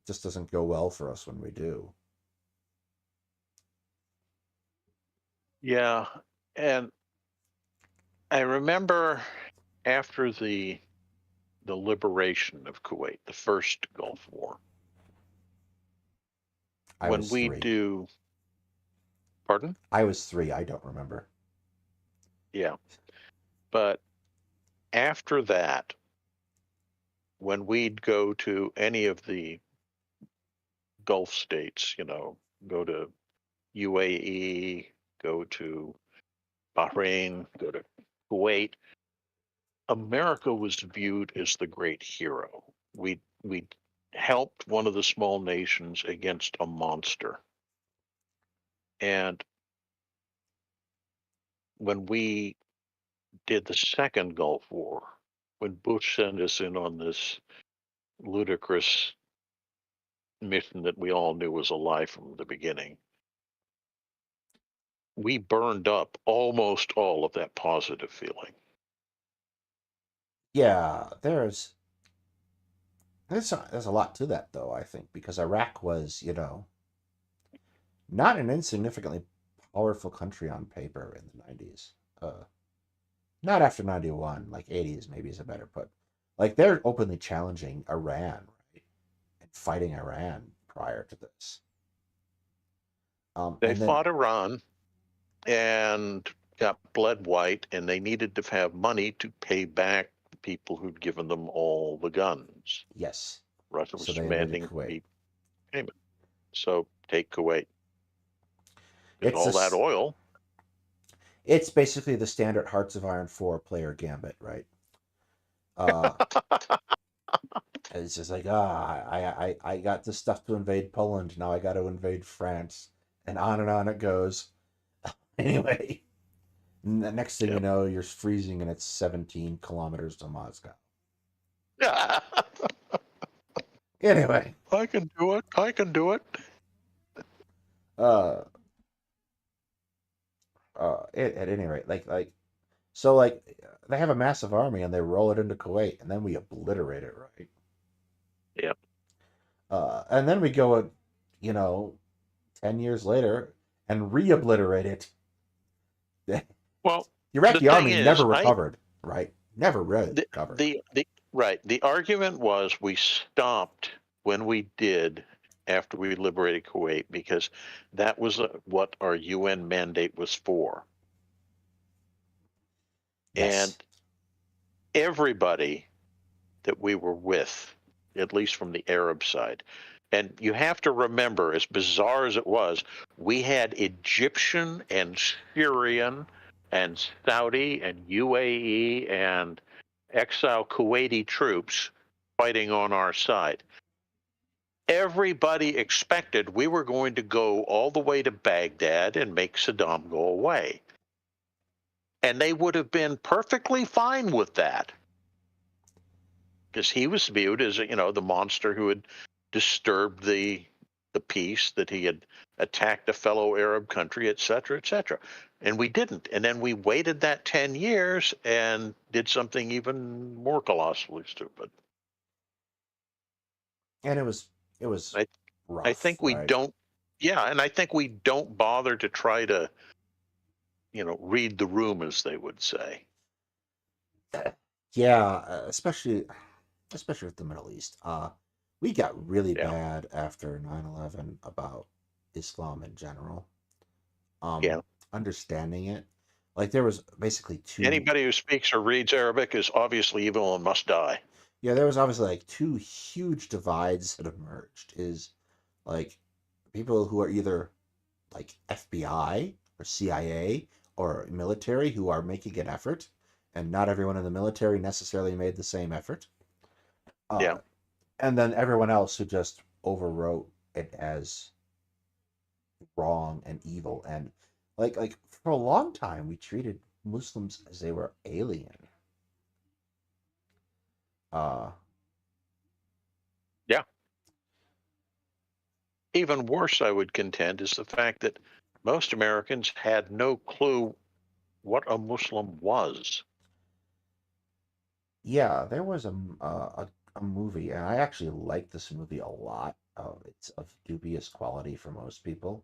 It just doesn't go well for us when we do. Yeah, and I remember after the liberation of Kuwait, the first Gulf War, I when was we three. do, pardon? I was three. I don't remember. Yeah, but after that, when we'd go to any of the Gulf states, go to UAE, go to Bahrain, go to Kuwait, America was viewed as the great hero. We helped one of the small nations against a monster. And when we did the second Gulf War, when Bush sent us in on this ludicrous mission that we all knew was a lie from the beginning, we burned up almost all of that positive feeling. Yeah, there's a lot to that though. I think because Iraq was, not an insignificantly powerful country on paper in the 90s. Not after 91, like 80s maybe is a better put. Like, they're openly challenging Iran, right? And fighting Iran prior to this. They And then fought Iran and got bled white, and they needed to have money to pay back the people who'd given them all the guns. yes, Russia so was they invaded demanding Kuwait. payment. So take Kuwait. Because It's all that this. oil. It's basically the standard Hearts of Iron 4 player gambit, right? Uh, it's just like, I got this stuff to invade Poland. Now I got to invade France, and on it goes. Anyway, the next thing you Yep. know, you're freezing, and it's 17 kilometers to Moscow. Anyway, I can do it. I can do it. uh, at any rate, so they have a massive army and they roll it into Kuwait, and then we obliterate it, right? Yep. And then we go, 10 years later and re-obliterate it. The Well, the Iraqi thing army is, never recovered, right? Never read The, the cover. the right. The argument was we stopped when we did after we liberated Kuwait because that was what our UN mandate was for. Yes. And everybody that we were with, at least from the Arab side, and you have to remember, as bizarre as it was, we had Egyptian and Syrian and Saudi and UAE and exile Kuwaiti troops fighting on our side. Everybody expected we were going to go all the way to Baghdad and make Saddam go away. And they would have been perfectly fine with that. Because he was viewed as, the monster who had disturbed the peace, that he had attacked a fellow Arab country, et cetera, et cetera. And we didn't. And then we waited that 10 years and did something even more colossally stupid. And it was rough, I think we right? don't, yeah, and I think we don't bother to try to, read the room, as they would say. Yeah, especially with the Middle East. We got really Yeah. bad after 9/11 about Islam in general. Yeah. Understanding it. Like there was basically two. Anybody who speaks or reads Arabic is obviously evil and must die. Yeah, there was obviously like two huge divides that emerged. Is like people who are either like FBI or CIA or military who are making an effort, and not everyone in the military necessarily made the same effort. Yeah. And then everyone else who just overwrote it as wrong and evil, and like for a long time we treated Muslims as they were alien. Uh Yeah. Even worse, I would contend, is the fact that most Americans had no clue what a Muslim was. yeah, there was a movie, and I actually like this movie a lot. It's of dubious quality for most people.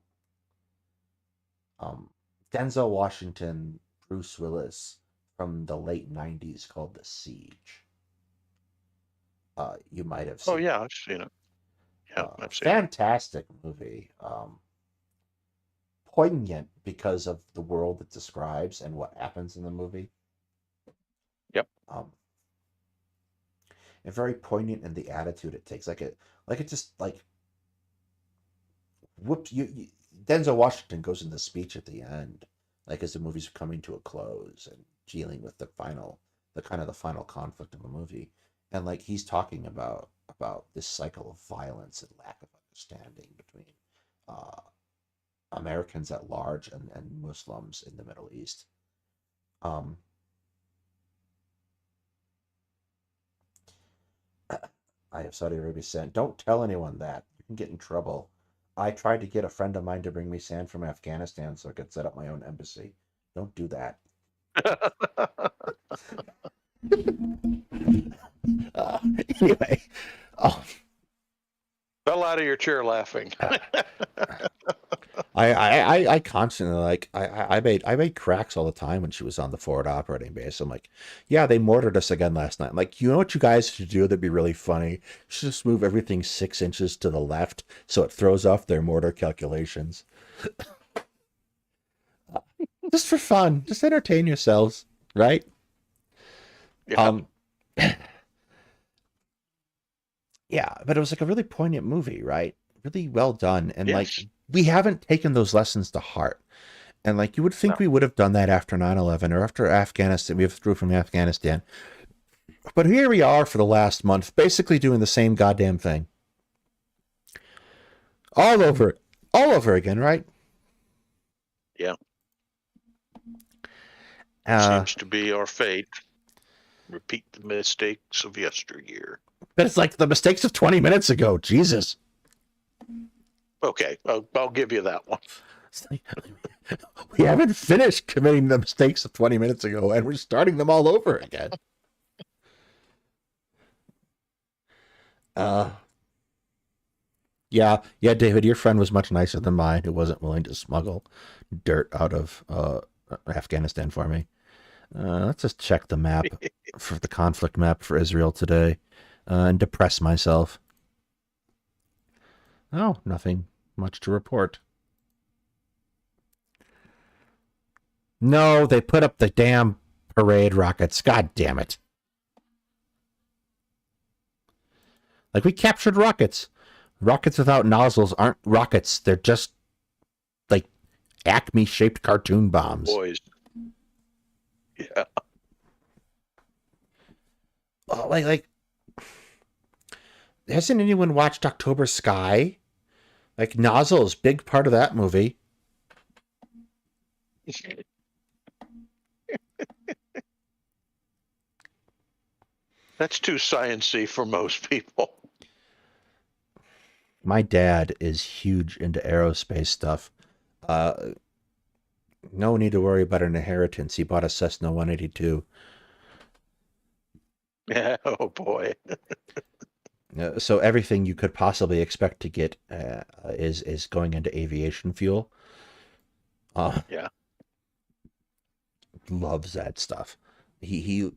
Um, Denzel Washington, Bruce Willis, from the late '90s, called The Siege. You might have Oh, seen yeah, I've seen it. Yeah, I've seen it. fantastic movie. Poignant because of the world it describes and what happens in the movie. Yep. And very poignant in the attitude it takes. It just like whoops. Denzel Washington goes in the speech at the end, like as the movie's coming to a close and dealing with the final conflict of the movie, and like he's talking about this cycle of violence and lack of understanding between uh, Americans at large and Muslims in the Middle East. I have Saudi Arabia sand. Don't tell anyone that. You can get in trouble. I tried to get a friend of mine to bring me sand from Afghanistan so I could set up my own embassy. Don't do that. Anyway, Fell out of your chair laughing. I constantly like I made cracks all the time when she was on the forward operating base. I'm like, yeah, they mortared us again last night. I'm like, you know what you guys should do that'd be really funny? You should just move everything 6 inches to the left so it throws off their mortar calculations. Just for fun, just entertain yourselves, right? Yeah. Yeah, but it was like a really poignant movie, right? Really well done, and Yes. like we haven't taken those lessons to heart. And like you would think we would have done that after 9/11 or after Afghanistan. We withdrew from Afghanistan. But here we are for the last month, basically doing the same goddamn thing. All over again, right? Yeah. Seems to be our fate. Repeat the mistakes of yesteryear. But it's like the mistakes of 20 minutes ago. Jesus. Okay, I'll give you that one. We haven't finished committing the mistakes of 20 minutes ago, and we're starting them all over again. Yeah, David, your friend was much nicer than mine, who wasn't willing to smuggle dirt out of Afghanistan for me. Let's just check the map for the conflict map for Israel today and depress myself. Oh, nothing much to report. No, they put up the damn parade rockets. God damn it. Like, we captured rockets. Rockets without nozzles aren't rockets. They're just, like, Acme-shaped cartoon bombs. Boys. Yeah. Oh, like, hasn't anyone watched October Sky? Like, nozzles, big part of that movie. That's too sciencey for most people. My dad is huge into aerospace stuff. No need to worry about an inheritance. He bought a Cessna 182. Yeah, oh boy. So everything you could possibly expect to get is going into aviation fuel. Yeah. Loves that stuff. He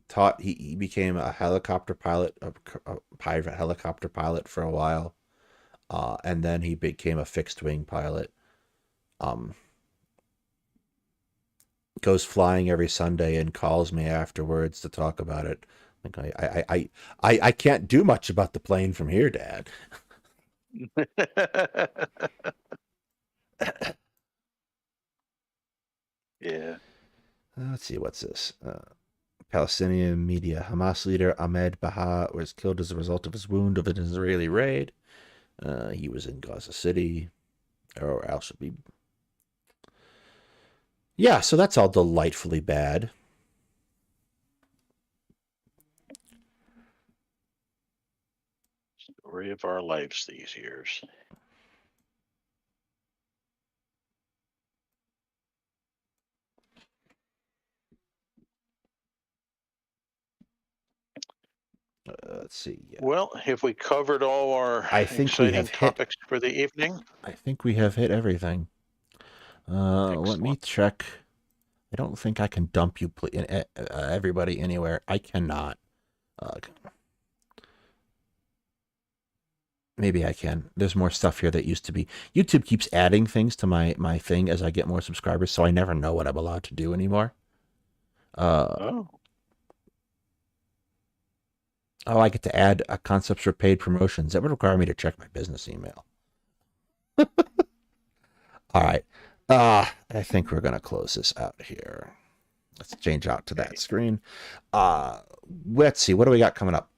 became a helicopter pilot, a private helicopter pilot for a while, and then he became a fixed wing pilot. Goes flying every Sunday and calls me afterwards to talk about it. Like, I can't do much about the plane from here, Dad. Yeah. Let's see, what's this? Palestinian media. Hamas leader Ahmed Baha was killed as a result of his wound of an Israeli raid. He was in Gaza City. Or Al-Shabaab. Yeah, so that's all delightfully bad. Story of our lives these years. Let's see. Yeah. Well, have we covered all our I think we exciting have topics for the evening? I think we have hit everything. Let me check. I don't think I can dump you, everybody, anywhere. I cannot. Maybe I can. There's more stuff here that used to be. YouTube keeps adding things to my thing as I get more subscribers, so I never know what I'm allowed to do anymore. Oh, I get to add concepts for paid promotions. That would require me to check my business email. All right. I think we're going to close this out here. Let's change out to that screen. Let's see. What do we got coming up?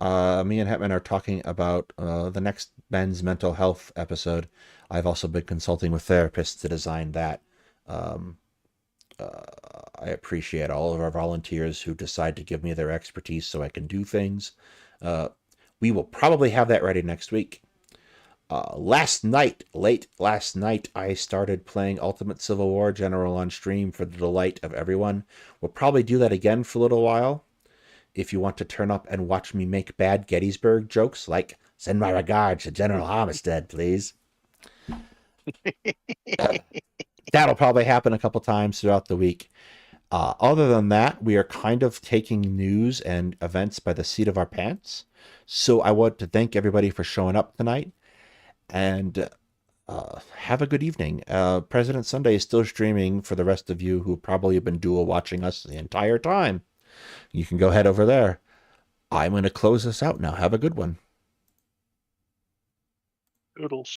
Me and Hetman are talking about the next men's mental health episode. I've also been consulting with therapists to design that. I appreciate all of our volunteers who decide to give me their expertise so I can do things. We will probably have that ready next week. Late last night, I started playing Ultimate Civil War General on stream for the delight of everyone. We'll probably do that again for a little while. If you want to turn up and watch me make bad Gettysburg jokes, like, send my regards to General Armistead, please. That'll probably happen a couple times throughout the week. Other than that, we are kind of taking news and events by the seat of our pants. So I want to thank everybody for showing up tonight. And have a good evening. President Sunday is still streaming for the rest of you who probably have been dual watching us the entire time. You can go head over there. I'm going to close this out now. Have a good one. Doodles.